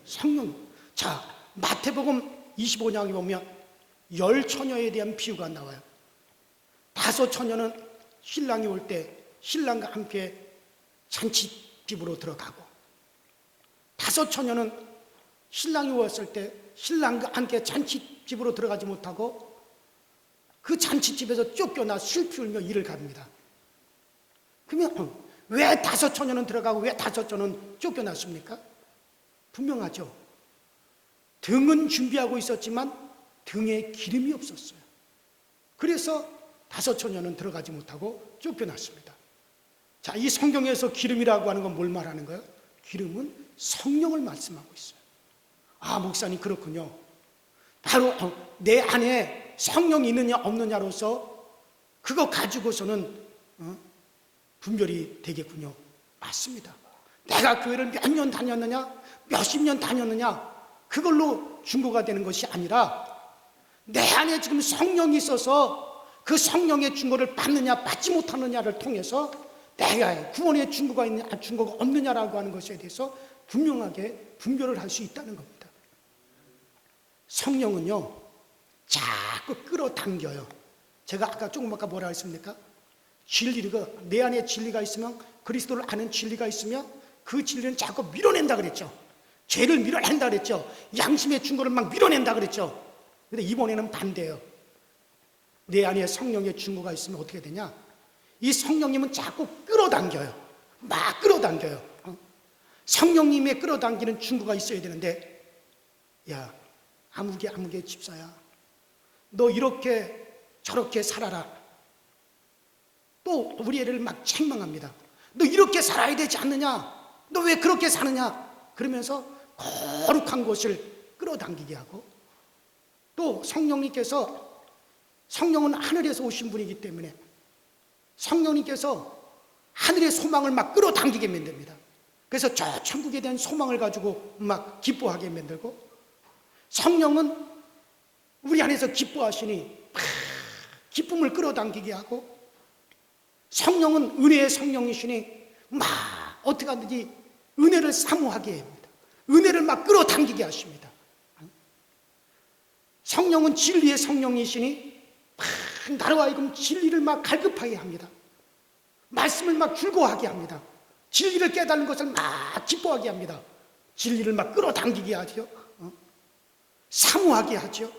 Speaker 4: 성령. 자, 마태복음 25장에 보면 10처녀에 대한 비유가 나와요. 5처녀는 신랑이 올 때 신랑과 함께 잔치집으로 들어가고, 5처녀는 신랑이 왔을 때 신랑과 함께 잔치집으로 들어가지 못하고 그 잔치집에서 쫓겨나 슬피 울며 이를 갑니다. 그러면 왜 5처녀는 들어가고 왜 5처녀는 쫓겨났습니까? 분명하죠. 등은 준비하고 있었지만 등에 기름이 없었어요. 그래서 5처녀는 들어가지 못하고 쫓겨났습니다. 자, 이 성경에서 기름이라고 하는 건 뭘 말하는 거예요? 기름은 성령을 말씀하고 있어요. 아, 목사님 그렇군요. 바로 내 안에 성령이 있느냐 없느냐로서 그거 가지고서는 분별이 되겠군요. 맞습니다. 내가 교회를 몇 년 다녔느냐 몇십 년 다녔느냐 그걸로 증거가 되는 것이 아니라 내 안에 지금 성령이 있어서 그 성령의 증거를 받느냐 받지 못하느냐를 통해서 내가 구원의 증거가 있느냐 증거가 없느냐라고 하는 것에 대해서 분명하게 분별을 할 수 있다는 겁니다. 성령은요 자꾸 끌어당겨요. 제가 아까 조금 아까 뭐라 했습니까? 진리가 내 안에 진리가 있으면 그리스도를 아는 진리가 있으면 그 진리는 자꾸 밀어낸다 그랬죠. 죄를 밀어낸다 그랬죠. 양심의 증거를 막 밀어낸다 그랬죠. 근데 이번에는 반대예요. 내 안에 성령의 증거가 있으면 어떻게 되냐? 이 성령님은 자꾸 끌어당겨요. 막 끌어당겨요. 성령님의 끌어당기는 증거가 있어야 되는데, 야, 아무개 집사야, 너 이렇게 저렇게 살아라. 또 우리 애를 막 책망합니다. 너 이렇게 살아야 되지 않느냐? 너 왜 그렇게 사느냐? 그러면서 거룩한 것을 끌어당기게 하고, 또 성령님께서, 성령은 하늘에서 오신 분이기 때문에 성령님께서 하늘의 소망을 막 끌어당기게 만듭니다. 그래서 저 천국에 대한 소망을 가지고 막 기뻐하게 만들고, 성령은 우리 안에서 기뻐하시니 막 기쁨을 끌어당기게 하고, 성령은 은혜의 성령이시니 막 어떻게 하든지 은혜를 사모하게 합니다. 은혜를 막 끌어당기게 하십니다. 성령은 진리의 성령이시니 막 나로 하여금 진리를 막 갈급하게 합니다. 말씀을 막 즐거워하게 합니다. 진리를 깨닫는 것을 막 기뻐하게 합니다. 진리를 막 끌어당기게 하죠. 사모하게 하죠.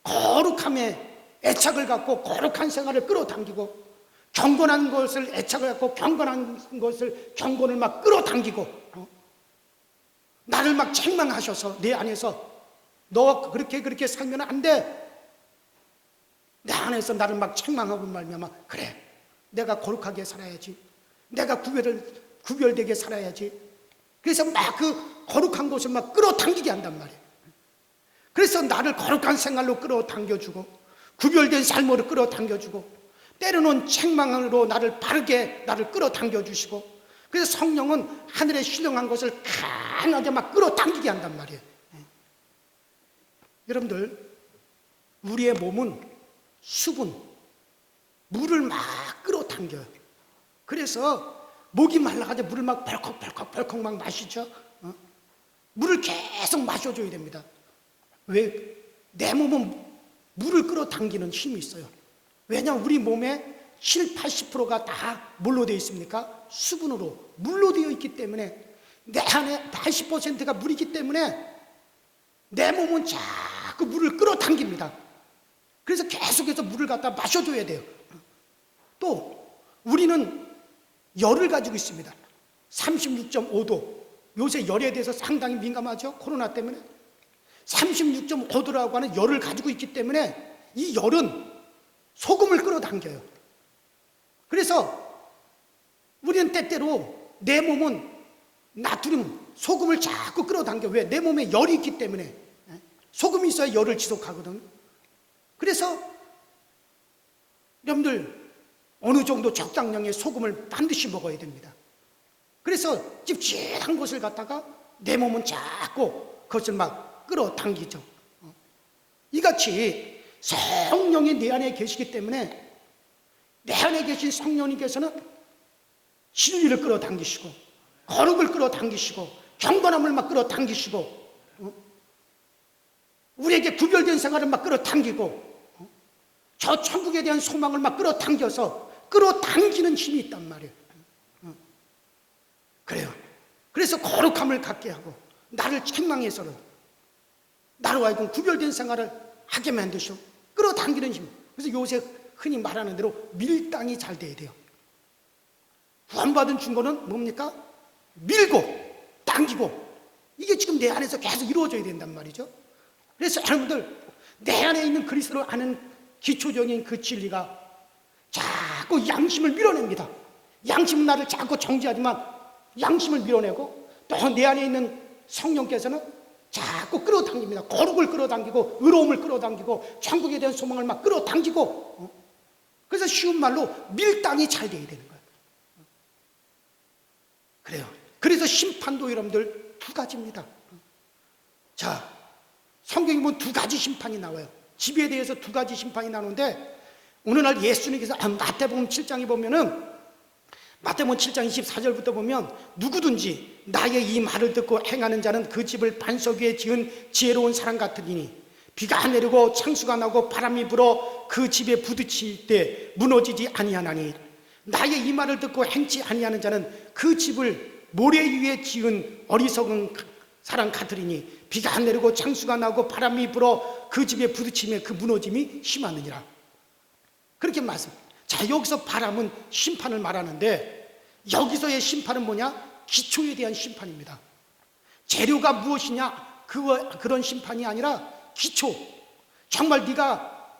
Speaker 4: 거룩함에 애착을 갖고 거룩한 생활을 끌어당기고, 경건한 것을 애착을 갖고 경건한 것을 경건을 막 끌어당기고, 나를 막 책망하셔서 내 안에서 너 그렇게 살면 안 돼. 내 안에서 나를 막 책망하고 말미암아 그래, 내가 거룩하게 살아야지, 내가 구별되게 살아야지. 그래서 막 그 거룩한 것을 막 끌어당기게 한단 말이에요. 그래서 나를 거룩한 생활로 끌어당겨주고, 구별된 삶으로 끌어당겨주고, 때로는 책망으로 나를 바르게 나를 끌어당겨주시고, 그래서 성령은 하늘의 신령한 것을 강하게 막 끌어당기게 한단 말이에요. 여러분들, 우리의 몸은 수분, 물을 막 끌어당겨요. 그래서 목이 말라가지고 물을 막 벌컥 막 마시죠. 물을 계속 마셔줘야 됩니다. 왜? 내 몸은 물을 끌어당기는 힘이 있어요. 왜냐하면 우리 몸의 70~80%가 다 뭘로 되어 있습니까? 수분으로, 물로 되어 있기 때문에, 내 안에 80%가 물이기 때문에 내 몸은 자꾸 물을 끌어당깁니다. 그래서 계속해서 물을 갖다 마셔줘야 돼요. 또 우리는 열을 가지고 있습니다. 36.5도. 요새 열에 대해서 상당히 민감하죠. 코로나 때문에. 36.5도라고 하는 열을 가지고 있기 때문에 이 열은 소금을 끌어당겨요. 그래서 우리는 때때로 내 몸은 나트륨, 소금을 자꾸 끌어당겨. 왜? 내 몸에 열이 있기 때문에. 소금이 있어야 열을 지속하거든. 그래서 여러분들 어느 정도 적당량의 소금을 반드시 먹어야 됩니다. 그래서 찝찝한 것을 갖다가 내 몸은 자꾸 그것을 막 끌어당기죠. 이같이 성령이 내 안에 계시기 때문에 내 안에 계신 성령님께서는 진리를 끌어당기시고 거룩을 끌어당기시고 경건함을 막 끌어당기시고 우리에게 구별된 생활을 막 끌어당기고 저 천국에 대한 소망을 막 끌어당겨서 끌어당기는 힘이 있단 말이에요. 그래요. 그래서 거룩함을 갖게 하고 나를 책망해서는 나로 하여금 구별된 생활을 하게 만드시고 끌어당기는 힘. 그래서 요새 흔히 말하는 대로 밀당이 잘 돼야 돼요. 구원받은 증거는 뭡니까? 밀고 당기고 이게 지금 내 안에서 계속 이루어져야 된단 말이죠. 그래서 여러분들 내 안에 있는 그리스도를 아는 기초적인 그 진리가 자꾸 양심을 밀어냅니다. 양심은 나를 자꾸 정죄하지만 양심을 밀어내고 또 내 안에 있는 성령께서는 자꾸 끌어당깁니다. 거룩을 끌어당기고 의로움을 끌어당기고 천국에 대한 소망을 막 끌어당기고 그래서 쉬운 말로 밀당이 잘 돼야 되는 거예요. 그래요. 그래서 심판도 여러분들 두 가지입니다. 자, 성경에 보면 두 가지 심판이 나와요. 집에 대해서 두 가지 심판이 나오는데 오늘날 예수님께서 마태복음 7장에 보면은 마태복음 7장 24절부터 보면 누구든지 나의 이 말을 듣고 행하는 자는 그 집을 반석 위에 지은 지혜로운 사람 같으니 비가 내리고 창수가 나고 바람이 불어 그 집에 부딪힐 때 무너지지 아니하나니 나의 이 말을 듣고 행치 아니하는 자는 그 집을 모래 위에 지은 어리석은 사람 같으리니 비가 내리고 창수가 나고 바람이 불어 그 집에 부딪히며 그 무너짐이 심하느니라. 그렇게 말씀. 자, 여기서 바람은 심판을 말하는데 여기서의 심판은 뭐냐? 기초에 대한 심판입니다. 재료가 무엇이냐? 그런 심판이 아니라 기초. 정말 네가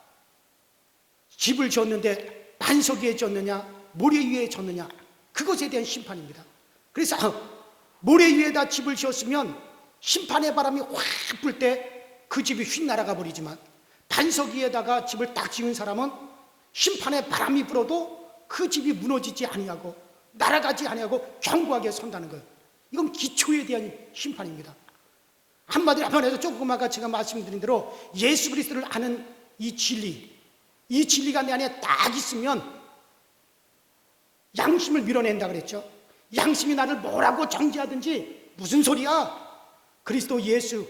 Speaker 4: 집을 지었는데 반석 위에 지었느냐? 모래 위에 지었느냐? 그것에 대한 심판입니다. 그래서 모래 위에다 집을 지었으면 심판의 바람이 확 불 때 그 집이 휙 날아가 버리지만 반석 위에다가 집을 딱 지은 사람은 심판의 바람이 불어도 그 집이 무너지지 아니하고 날아가지 아니하고 견고하게 선다는 거예요. 이건 기초에 대한 심판입니다. 한마디로 표현해서 조금 아까 제가 말씀드린 대로 예수 그리스도를 아는 이 진리가 내 안에 딱 있으면 양심을 밀어낸다 그랬죠. 양심이 나를 뭐라고 정죄하든지 무슨 소리야? 그리스도 예수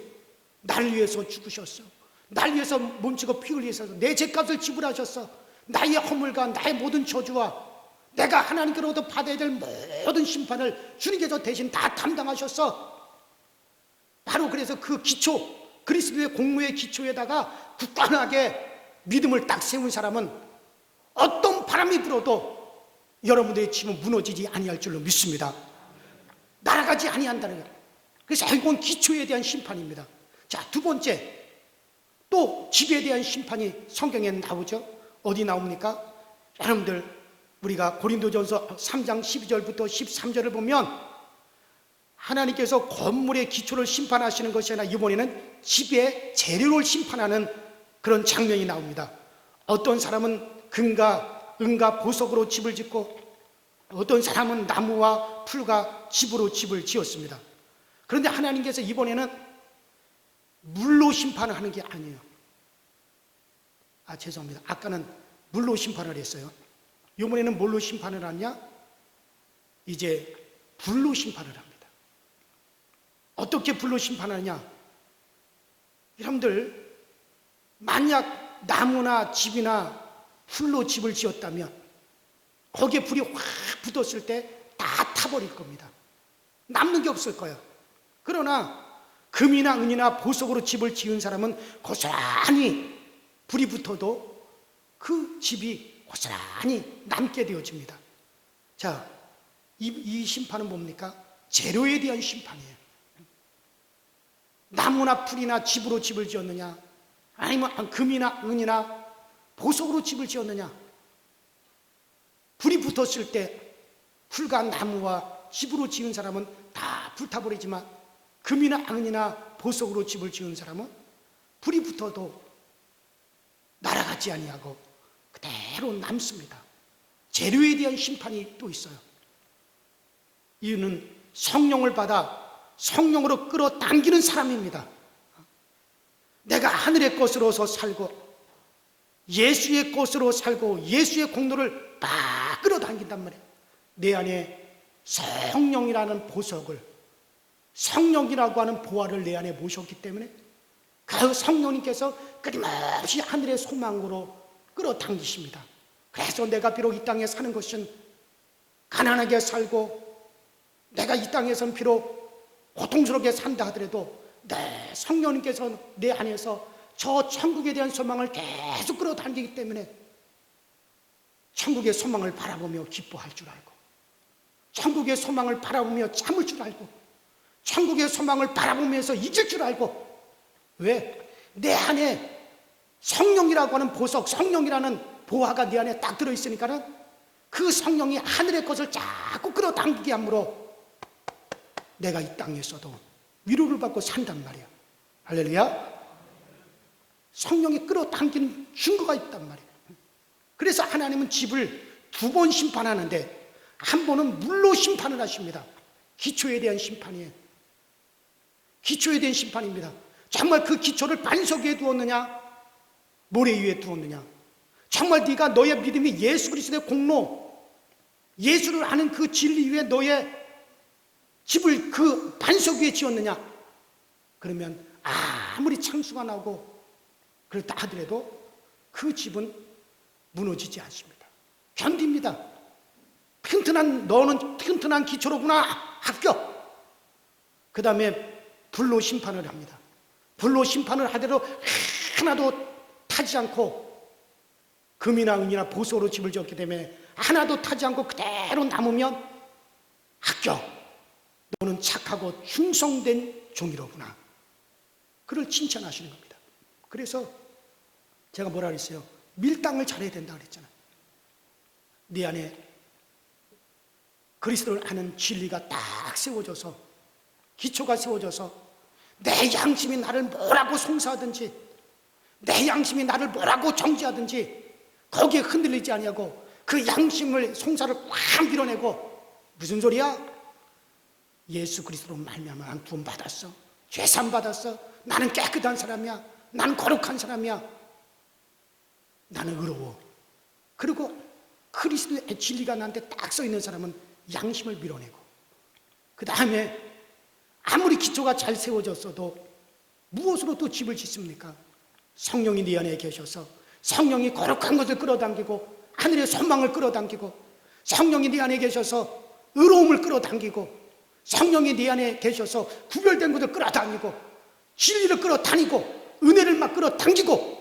Speaker 4: 나를 위해서 죽으셨어. 나를 위해서 몸치고 피 흘리셔서 내 죄값을 지불하셨어. 나의 허물과 나의 모든 저주와 내가 하나님께로부터 받아야 될 모든 심판을 주님께서 대신 다 담당하셨어. 바로 그래서 그 기초, 그리스도의 공로의 기초에다가 굳건하게 믿음을 딱 세운 사람은 어떤 바람이 불어도 여러분들의 집은 무너지지 아니할 줄로 믿습니다. 날아가지 아니한다는 거예요. 그래서 이건 기초에 대한 심판입니다. 자, 두 번째, 또 집에 대한 심판이 성경에 나오죠. 어디 나옵니까? 여러분들 우리가 고린도전서 3장 12절부터 13절을 보면 하나님께서 건물의 기초를 심판하시는 것이 아니라 이번에는 집의 재료를 심판하는 그런 장면이 나옵니다. 어떤 사람은 금과 은과 보석으로 집을 짓고 어떤 사람은 나무와 풀과 집으로 집을 지었습니다. 그런데 하나님께서 이번에는 물로 심판을 하는 게 아니에요. 죄송합니다. 아까는 물로 심판을 했어요. 이번에는 뭘로 심판을 하냐? 이제 불로 심판을 합니다. 어떻게 불로 심판하냐? 여러분들 만약 나무나 집이나 풀로 집을 지었다면 거기에 불이 확 붙었을 때 다 타버릴 겁니다. 남는 게 없을 거예요. 그러나 금이나 은이나 보석으로 집을 지은 사람은 고스란히 불이 붙어도 그 집이 고스란히 남게 되어집니다. 자, 이 심판은 뭡니까? 재료에 대한 심판이에요. 나무나 풀이나 집으로 집을 지었느냐, 아니면 금이나 은이나 보석으로 집을 지었느냐. 불이 붙었을 때 풀과 나무와 집으로 지은 사람은 다 불타버리지만 금이나 은이나 보석으로 집을 지은 사람은 불이 붙어도 날아가지 아니하고 그대로 남습니다. 재료에 대한 심판이 또 있어요. 이유는 성령을 받아 성령으로 끌어당기는 사람입니다. 내가 하늘의 것으로서 살고 예수의 것으로 살고 예수의 공로를 막 끌어당긴단 말이에요. 내 안에 성령이라는 보석을, 성령이라고 하는 보화를 내 안에 모셨기 때문에 그 성령님께서 끊임없이 하늘의 소망으로 끌어당기십니다. 그래서 내가 비록 이 땅에 사는 것은 가난하게 살고 내가 이 땅에선 비록 고통스럽게 산다 하더라도 내 성령님께서 내 안에서 저 천국에 대한 소망을 계속 끌어당기기 때문에 천국의 소망을 바라보며 기뻐할 줄 알고, 천국의 소망을 바라보며 참을 줄 알고, 천국의 소망을 바라보면서 잊을 줄 알고. 왜? 내 안에 성령이라고 하는 보석, 성령이라는 보화가 내 안에 딱 들어있으니까는 그 성령이 하늘의 것을 자꾸 끌어당기게 하므로 내가 이 땅에서도 위로를 받고 산단 말이야. 할렐루야. 성령이 끌어당기는 증거가 있단 말이에요. 그래서 하나님은 집을 2번 심판하는데 한 번은 물로 심판을 하십니다. 기초에 대한 심판이에요. 기초에 대한 심판입니다. 정말 그 기초를 반석 위에 두었느냐 모래 위에 두었느냐, 정말 네가 너의 믿음이 예수 그리스도의 공로, 예수를 아는 그 진리 위에 너의 집을 그 반석 위에 지었느냐, 그러면 아무리 창수가 나오고 그렇다 하더라도 그 집은 무너지지 않습니다. 견딥니다. 너는 튼튼한 기초로구나, 합격. 그 다음에 불로 심판을 합니다. 불로 심판을 하더라도 하나도 타지 않고, 금이나 은이나 보석으로 집을 지었기 때문에 하나도 타지 않고 그대로 남으면 합격. 너는 착하고 충성된 종이로구나. 그를 칭찬하시는 겁니다. 그래서 제가 뭐라 그랬어요? 밀당을 잘해야 된다 그랬잖아요. 네 안에 그리스도를 아는 진리가 딱 세워져서, 기초가 세워져서 내 양심이 나를 뭐라고 송사하든지, 내 양심이 나를 뭐라고 정죄하든지 거기에 흔들리지 아니하고 그 양심을 송사를 확 밀어내고, 무슨 소리야? 예수 그리스도로 말미암아 난 구원 받았어, 죄산 받았어, 나는 깨끗한 사람이야, 나는 거룩한 사람이야, 나는 의로워. 그리고 그리스도의 진리가 나한테 딱 써 있는 사람은 양심을 밀어내고, 그 다음에 아무리 기초가 잘 세워졌어도 무엇으로 또 집을 짓습니까? 성령이 네 안에 계셔서 성령이 거룩한 것을 끌어당기고 하늘의 소망을 끌어당기고, 성령이 네 안에 계셔서 의로움을 끌어당기고, 성령이 네 안에 계셔서 구별된 것을 끌어당기고, 진리를 끌어다니고, 은혜를 막 끌어당기고,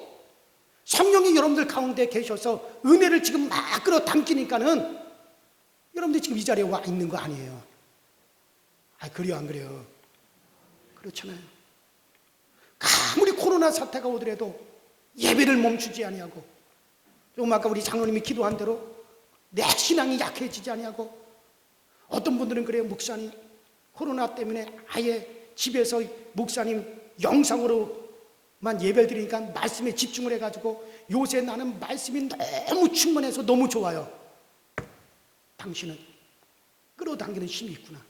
Speaker 4: 성령이 여러분들 가운데 계셔서 은혜를 지금 막 끌어당기니까는 여러분들 지금 이 자리에 와 있는 거 아니에요. 그래요 안 그래요? 그렇잖아요. 아무리 코로나 사태가 오더라도 예배를 멈추지 아니하고, 조금 아까 우리 장로님이 기도한 대로 내 신앙이 약해지지 아니하고, 어떤 분들은 그래요. 목사님 코로나 때문에 아예 집에서 목사님 영상으로만 예배를 드리니까 말씀에 집중을 해가지고 요새 나는 말씀이 너무 충만해서 너무 좋아요. 당신은 끌어당기는 힘이 있구나.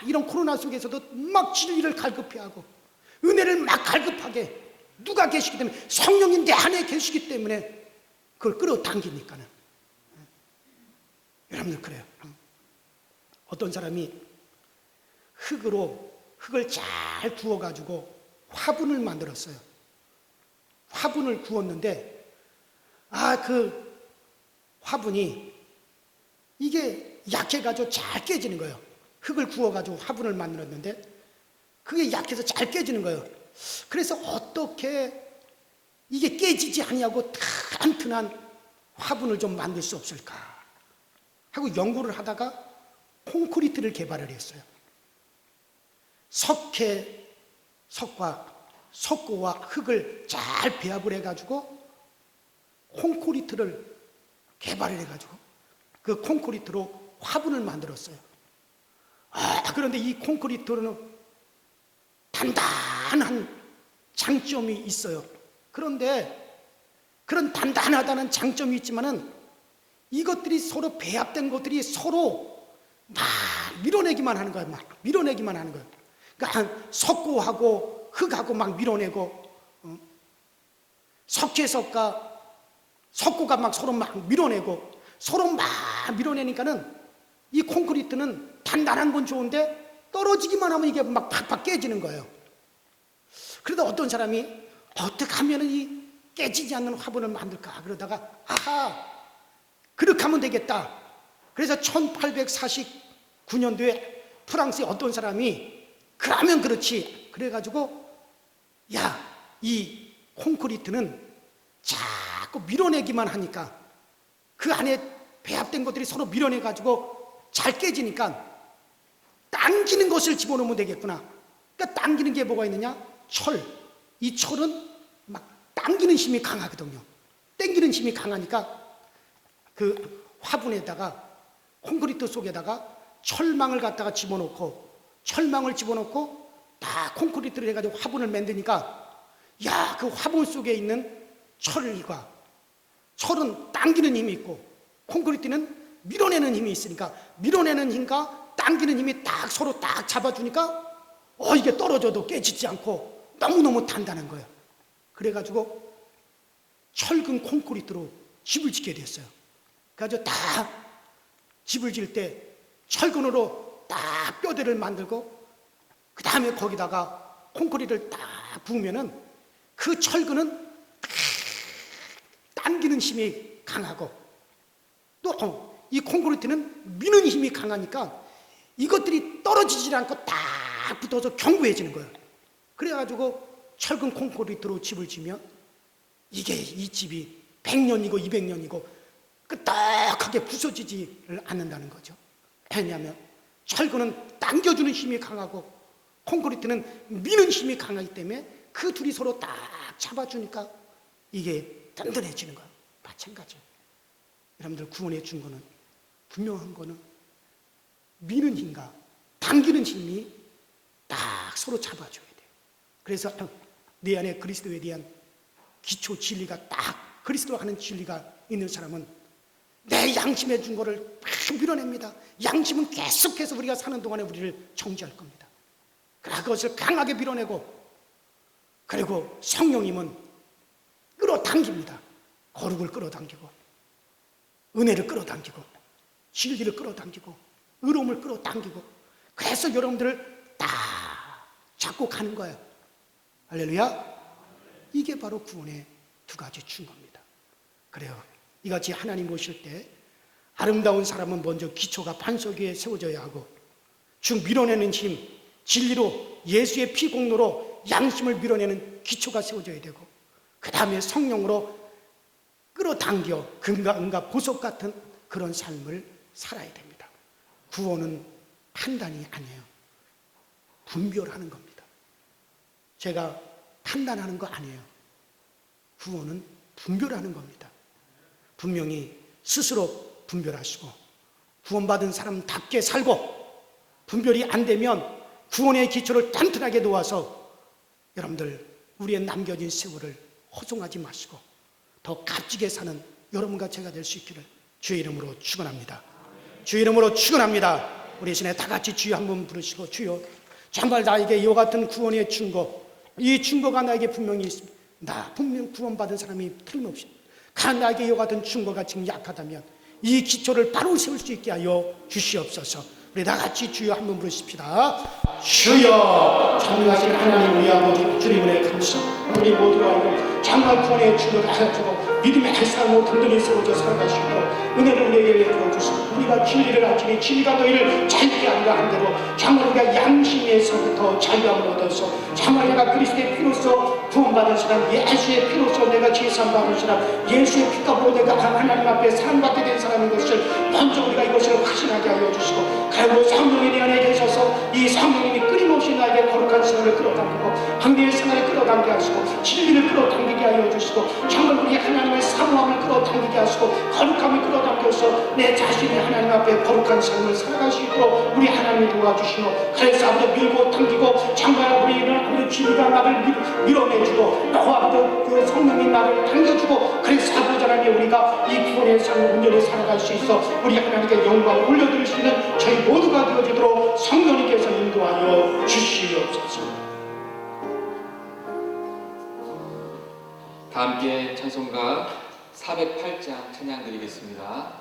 Speaker 4: 이런 코로나 속에서도 막 진리를 갈급해하고 은혜를 막 갈급하게, 누가 계시기 때문에, 성령이 내 안에 계시기 때문에 그걸 끌어당기니까는. 여러분들 그래요. 어떤 사람이 흙을 잘 구워가지고 화분을 만들었어요. 화분을 구웠는데 그 화분이 이게 약해가지고 잘 깨지는 거예요. 흙을 구워가지고 화분을 만들었는데 그게 약해서 잘 깨지는 거예요. 그래서 어떻게 이게 깨지지 아니하고 튼튼한 화분을 좀 만들 수 없을까 하고 연구를 하다가 콘크리트를 개발을 했어요. 석고와 흙을 잘 배합을 해가지고 콘크리트를 개발을 해가지고 그 콘크리트로 화분을 만들었어요. 그런데 이 콘크리트는 단단한 장점이 있어요. 그런데 그런 단단하다는 장점이 있지만은 이것들이 서로 배합된 것들이 서로 막 밀어내기만 하는 거예요. 막 밀어내기만 하는 거예요. 그러니까 석고하고 흙하고 막 밀어내고, 석회석과 석고가 막 서로 막 밀어내고, 서로 막 밀어내니까는 이 콘크리트는 단단한 건 좋은데 떨어지기만 하면 이게 막 팍팍 깨지는 거예요. 그러다 어떤 사람이 어떻게 하면 이 깨지지 않는 화분을 만들까 그러다가 아하, 그렇게 하면 되겠다. 그래서 1849년도에 프랑스의 어떤 사람이 그러면 그렇지 그래가지고 야, 이 콘크리트는 자꾸 밀어내기만 하니까 그 안에 배합된 것들이 서로 밀어내가지고 잘 깨지니까 당기는 것을 집어넣으면 되겠구나. 그러니까 당기는 게 뭐가 있느냐? 철. 이 철은 막 당기는 힘이 강하거든요. 당기는 힘이 강하니까 그 화분에다가 콘크리트 속에다가 철망을 갖다가 집어넣고, 철망을 집어넣고 다 콘크리트를 해가지고 화분을 만드니까 야, 그 화분 속에 있는 철은 당기는 힘이 있고 콘크리트는 밀어내는 힘이 있으니까 밀어내는 힘과 당기는 힘이 딱 서로 딱 잡아주니까 이게 떨어져도 깨지지 않고 너무너무 단단한 거예요. 그래가지고 철근 콘크리트로 집을 짓게 됐어요. 그래가지고 다 집을 지을 때 철근으로 딱 뼈대를 만들고 그 다음에 거기다가 콘크리트를 딱 부으면은 그 철근은 당기는 힘이 강하고 또 이 콘크리트는 미는 힘이 강하니까 이것들이 떨어지지 않고 딱 붙어서 견고해지는 거예요. 그래가지고 철근 콘크리트로 집을 지면 이게 이 집이 100년이고 200년이고 끄떡하게 부서지지를 않는다는 거죠. 왜냐하면 철근은 당겨주는 힘이 강하고 콘크리트는 미는 힘이 강하기 때문에 그 둘이 서로 딱 잡아주니까 이게 든든해지는 거예요. 마찬가지예요. 여러분들 구원해 준 거는 분명한 거는 미는 힘과 당기는 힘이 딱 서로 잡아줘야 돼요. 그래서 내 안에 그리스도에 대한 기초 진리가 딱 그리스도 하는 진리가 있는 사람은 내 양심에 준 거를 막 밀어냅니다. 양심은 계속해서 우리가 사는 동안에 우리를 정죄할 겁니다. 그러나 그것을 강하게 밀어내고, 그리고 성령님은 끌어당깁니다. 거룩을 끌어당기고 은혜를 끌어당기고 진리를 끌어당기고 의로움을 끌어당기고, 그래서 여러분들을 다 잡고 가는 거예요. 할렐루야. 이게 바로 구원의 두 가지 충고입니다. 그래요. 이같이 하나님 모실 때 아름다운 사람은 먼저 기초가 반석 위에 세워져야 하고, 즉 밀어내는 힘, 진리로 예수의 피 공로로 양심을 밀어내는 기초가 세워져야 되고, 그 다음에 성령으로 끌어당겨 금과 은과 보석 같은 그런 삶을 살아야 됩니다. 구원은 판단이 아니에요. 분별하는 겁니다. 제가 판단하는 거 아니에요. 구원은 분별하는 겁니다. 분명히 스스로 분별하시고 구원받은 사람답게 살고, 분별이 안 되면 구원의 기초를 단단하게 놓아서 여러분들 우리의 남겨진 세월을 허송하지 마시고 더 값지게 사는 여러분과 제가 될 수 있기를 주의 이름으로 축원합니다. 주의 이름으로 축원합니다. 우리 시내 다 같이 주여 한번 부르시고, 주여 정말 나에게 이와 같은 구원의 증거, 이 증거가 나에게 분명히 있습니다. 나 분명 구원받은 사람이 틀림없이 나에게 이와 같은 증거가 지금 약하다면 이 기초를 바로 세울 수 있게 하여 주시옵소서. 우리 다 같이 주여 한번 부르십시다. 주여, 전능하신 하나님 우리 아버지 주님 은혜 감사. 우리 모두가 알고 정말 구원의 증거를 알아주고 믿음의 삶으로 든든히 세워져 살아가시고 은혜를 우리에게 베풀어 주시고, 우리가 진리를 알지니 진리가 너희를 자유케 하리라 한 대로 정말 우리가 양심에서부터 자유함을 얻어서 정말 내가 그리스도의 피로써 구원받은 사람, 예수의 피로써 내가 죄사함 받은 사람, 예수의 피값으로 내가 하나님 앞에 사랑받게 된 사람인 것을 먼저 우리가 이것을 확신하게 하여 주시고, 그리고 성령이 내 안에 계셔서 이 성령님이 끊임없이 나에게 거룩한 생활을 끌어당기고 황리의 생활을 끌어당기게 하시고 진리를 끌어당기게 하여 주시고, 정말 우리 하나님의 사모함을 끌어당기게 하시고 거룩함을 끌어당겨서 내 자신이 하나님 앞에 거룩한 삶을 살아갈 수 있도록 우리 하나님이 도와주시고, 그래서 아버지 밀고 당기고 정말 우리 진리가 나를 밀어내주고 또 아버지 그 성령이 나를 당겨주고, 그래서 영혼의 삶을 온전히 살아갈 수 있어 우리 하나님께 영광을 올려드릴 수 있는 저희 모두가 되어주도록 성령님께서 인도하여 주시옵소서.
Speaker 1: 다 함께 찬송가 408장 찬양 드리겠습니다.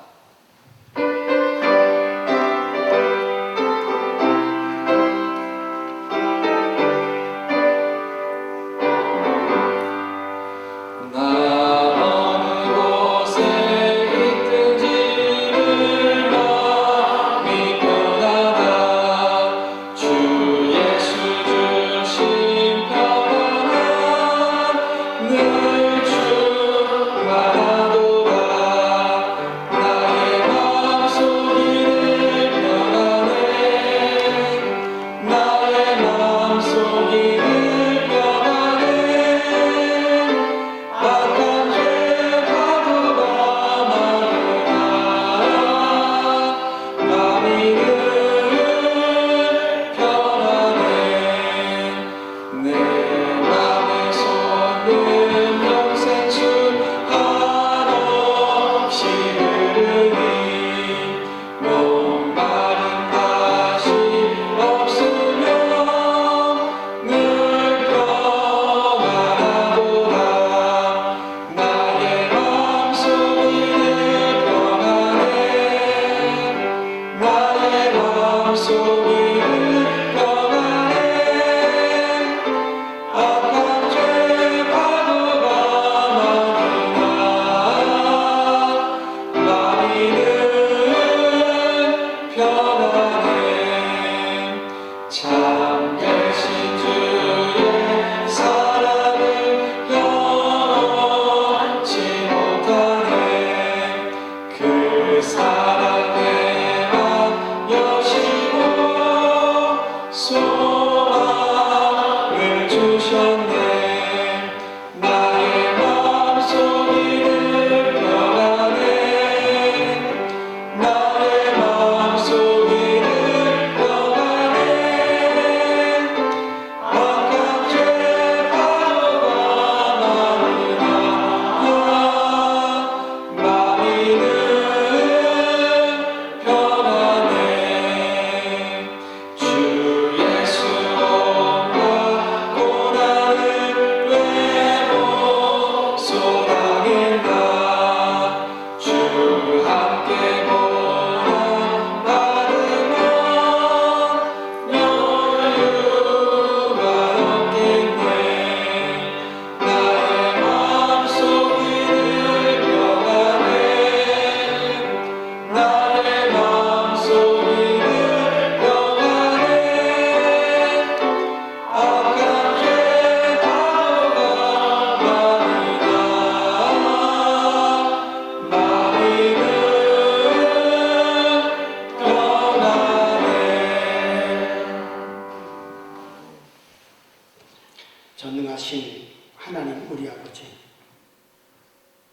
Speaker 4: 전능하신 하나님 우리 아버지,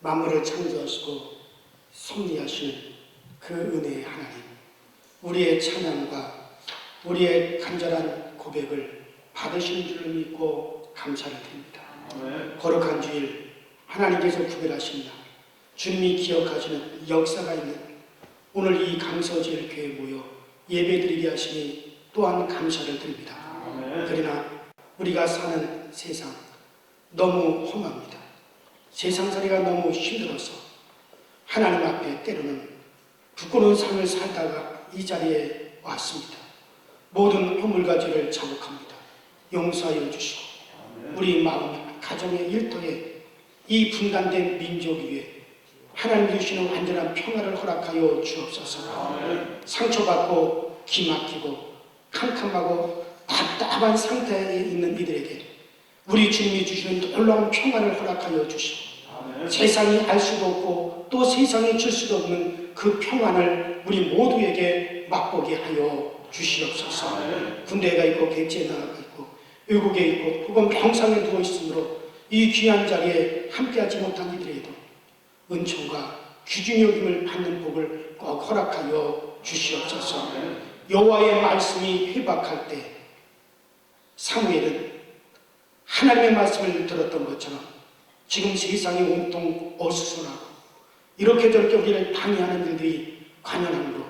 Speaker 4: 만물을 창조하시고 섭리하시는 그 은혜의 하나님, 우리의 찬양과 우리의 간절한 고백을 받으시는 줄을 믿고 감사를 드립니다. 거룩한 주일 하나님께서 구별하신 날, 주님이 기억하시는 역사가 있는 오늘 이 강서지엘 교회에 모여 예배드리게 하시니 또한 감사를 드립니다. 그러나 우리가 사는 세상 너무 험합니다. 세상살이가 너무 힘들어서 하나님 앞에 때로는 부끄러운 삶을 살다가 이 자리에 왔습니다. 모든 허물과 죄를 자복합니다. 용서하여 주시고 우리 마음, 가정의 일터에 이 분단된 민족 위에 하나님 주시는 완전한 평화를 허락하여 주옵소서. 상처받고 기막히고 캄캄하고 답답한 상태에 있는 이들에게 우리 주님이 주시는 놀라운 평화를 허락하여 주시고 세상이 알 수도 없고 또 세상이 줄 수도 없는 그 평안을 우리 모두에게 맛보게 하여 주시옵소서. 군대가 있고 객지에 나가 있고 외국에 있고 혹은 병상에 누워 있으므로 이 귀한 자리에 함께하지 못한 이들에게도 은총과 귀중히 여김을 받는 복을 꼭 허락하여 주시옵소서. 여호와의 말씀이 회박할 때 사무엘은 하나님의 말씀을 들었던 것처럼 지금 세상이 온통 어수선하고 이렇게 저렇게 우리를 방해하는 일들이 관연함으로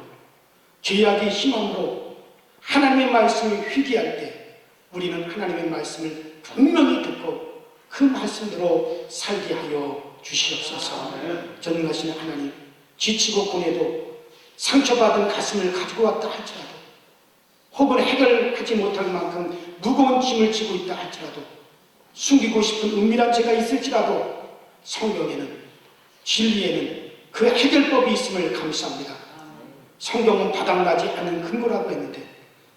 Speaker 4: 죄악이 심함으로 하나님의 말씀을 회개할 때 우리는 하나님의 말씀을 분명히 듣고 그 말씀대로 살게 하여 주시옵소서. 전능하신 하나님, 지치고 고뇌도 상처받은 가슴을 가지고 왔다 할지라도 혹은 해결하지 못할 만큼 무거운 짐을 지고 있다 할지라도 숨기고 싶은 은밀한 죄가 있을지라도 성경에는 진리에는 그 해결법이 있음을 감사합니다. 성경은 바닥나지 않는 근거라고 했는데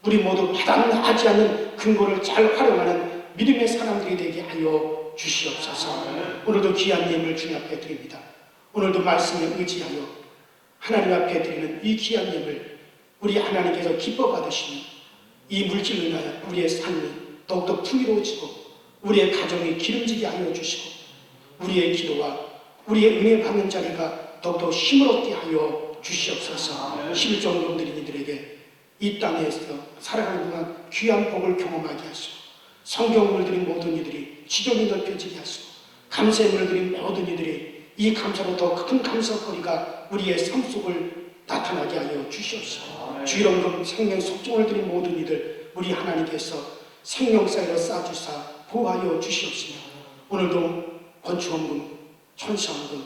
Speaker 4: 우리 모두 바닥나지 않는 근거를 잘 활용하는 믿음의 사람들이 되게 하여 주시옵소서. 오늘도 귀한 예물 주님 앞에 드립니다. 오늘도 말씀에 의지하여 하나님 앞에 드리는 이 귀한 예물 우리 하나님께서 기뻐 받으시며 이 물질로 인하여 우리의 삶이 더욱더 풍요로워지고 우리의 가정이 기름지게 하여 주시고 우리의 기도와 우리의 은혜 받는 자리가 더욱더 힘을 얻게 하여 주시옵소서. 11종 드린 이들에게 이 땅에서 살아가는 동안 귀한 복을 경험하게 하시고 성경을 드린 모든 이들이 지경이 넓혀지게 하시고 감사의 드린 모든 이들이 이 감사로 더 큰 감사거리가 우리의 삶 속을 나타나게 하여 주시옵소서. 주일원금 생명 속종을 드린 모든 이들 우리 하나님께서 생명사회로 쌓아주사 보호하여 주시옵시며 오늘도 건축원금, 천사원금,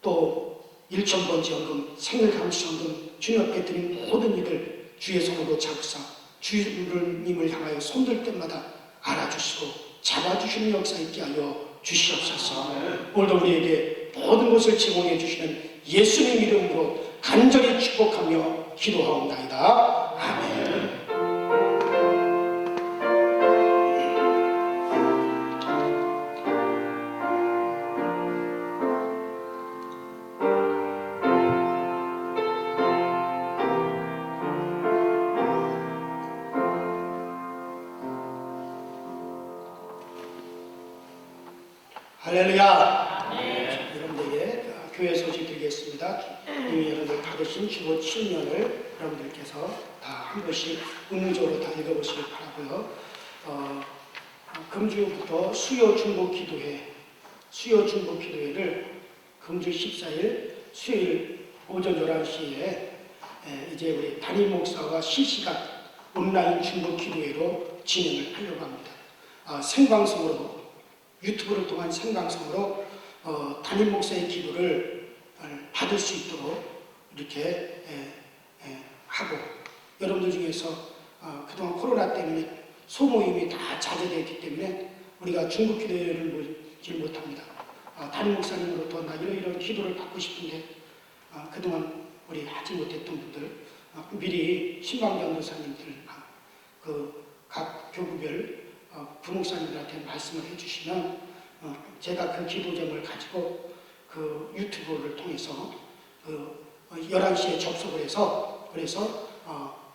Speaker 4: 또 일천번지원금, 생일감시원금 주님 앞에 드린 모든 이들 주의 손으로 잡사 주님을 향하여 손들 때마다 알아주시고 잡아주시는 역사 있게 하여 주시옵소서. 오늘도 우리에게 모든 것을 제공해 주시는 예수님 이름으로 간절히 축복하며 기도하옵나이다. 아멘. 할렐루야. 여러분들에게 교회 소식 드리겠습니다. 이미 여러분들 받으신 주보 7년을 여러분들께서 다 한 번씩 의무적으로 다 읽어보시길 바라고요. 금주부터 수요 중보 기도회를 금주 14일 수요일 오전 11시에 이제 우리 담임 목사와 실시간 온라인 중보 기도회로 진행을 하려고 합니다. 생방송으로 유튜브를 통한 생방송으로 담임 목사의 기도를 받을 수 있도록 이렇게 하고 여러분들 중에서 그동안 코로나 때문에 소모임이 다 자제되었기 때문에 우리가 중보 기도회를 모이지 못합니다. 담임 목사님으로부터 나 이런 기도를 받고 싶은데 그동안 우리 하지 못했던 분들 미리 신방전도사님들 각 교구별 부목사님들한테 말씀을 해주시면 제가 그 기도 제목을 가지고 그 유튜브를 통해서 11시에 접속을 해서 그래서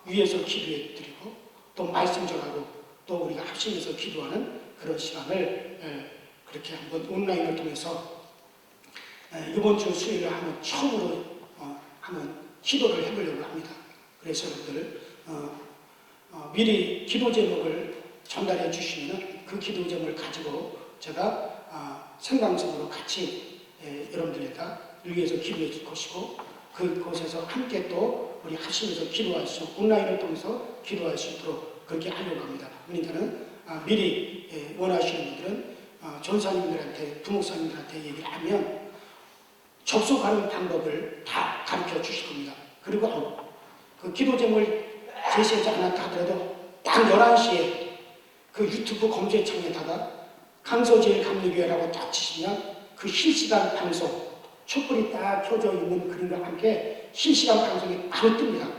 Speaker 4: 위에서 기도해 드리고 또 말씀 전하고 또 우리가 합심해서 기도하는 그런 시간을 그렇게 한번 온라인을 통해서 이번 주 수요일에 한번 처음으로 한번 기도를 해보려고 합니다. 그래서 여러분들 미리 기도 제목을 전달해 주시면 그 기도 제목을 가지고 제가 생방송으로 같이 여러분들에다 위해서 기도해 줄 것이고 그곳에서 함께 또 우리 합심해서 기도할 수 온라인을 통해서 기도할 수 있도록 그렇게 하려고 합니다. 그러니까는 미리 원하시는 분들은 전사님들한테 부목사님들한테 얘기를 하면 접속하는 방법을 다 가르쳐 주실 겁니다. 그리고 그 기도 제목을 제시하지 않았다 하더라도 딱 11시에 그 유튜브 검색창에다가 강서제일감리교회라고 딱 치시면 그 실시간 방송 촛불이 딱 켜져 있는 그림과 함께 실시간 방송이 바로 뜹니다.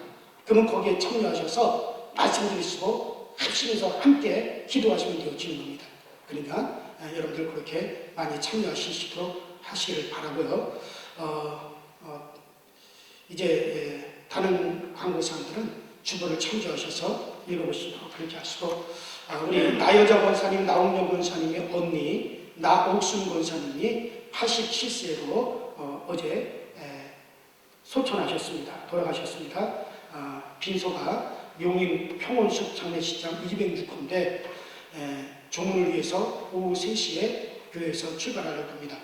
Speaker 4: 그러면 거기에 참여하셔서 말씀 드리시고 합심해서 함께 기도하시면 되어지는 겁니다. 그러니까 여러분들 그렇게 많이 참여하시도록 하시기를 바라고요. 이제 다른 광고사님들은 주보를 참조하셔서 읽어보시도록 그렇게 하시고 우리 나여자 권사님, 나홍영 권사님의 언니 나옥순 권사님이 87세로 어제 소천하셨습니다. 돌아가셨습니다. 빈소가 용인 평원숲 장례식장 206호인데 조문을 위해서 오후 3시에 교회에서 출발하려고 합니다.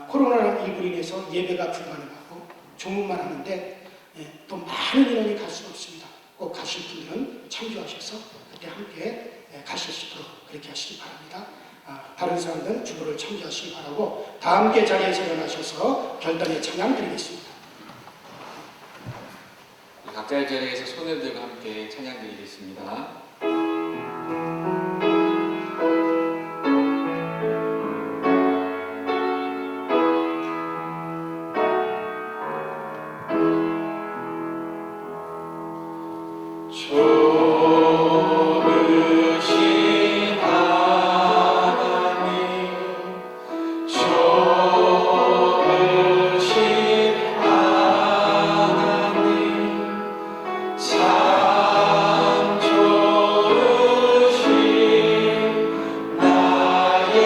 Speaker 4: 코로나19로 인해서 예배가 불가능하고 조문만 하는데 또 많은 인원이 갈 수는 없습니다. 꼭 가실 분들은 참조하셔서 그때 함께 가실 수 있도록 그렇게 하시기 바랍니다. 다른 사람들은 주보를 참조하시기 바라고 다 함께 자리에서 일어나셔서 결단의 찬양 드리겠습니다.
Speaker 1: 각자의 자리에서 손을 들고 함께 찬양 드리겠습니다. 좋으신 하나님, 좋으신 하나님, 참 좋으신 나의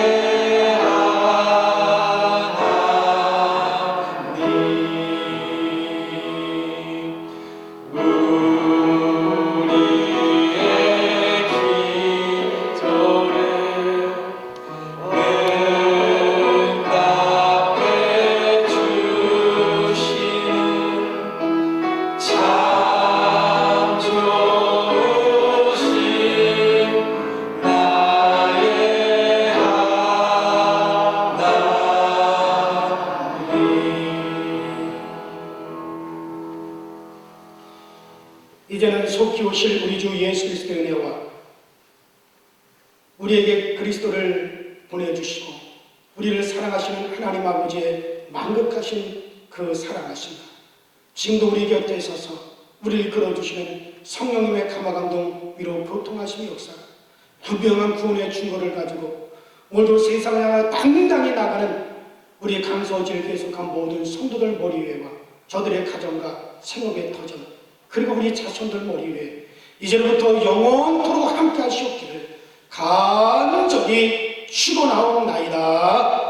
Speaker 4: 이제는 속히 오실 우리 주 예수 그리스도의 은혜와 우리에게 그리스도를 보내주시고 우리를 사랑하시는 하나님 아버지의 만극하신 그 사랑하심과 지금도 우리 곁에 서서 우리를 이끌어주시는 성령님의 감화감동 위로 교통하심의 역사가 분명한 구원의 증거를 가지고 오늘도 세상을 향해 당당히 나가는 우리 강서지를 계속한 모든 성도들 머리 위에와 저들의 가정과 생업의 터전 그리고 우리 자손들 머리 위에 이제부터 영원토록 함께 하시옵기를 간절히 축원하옵나이다.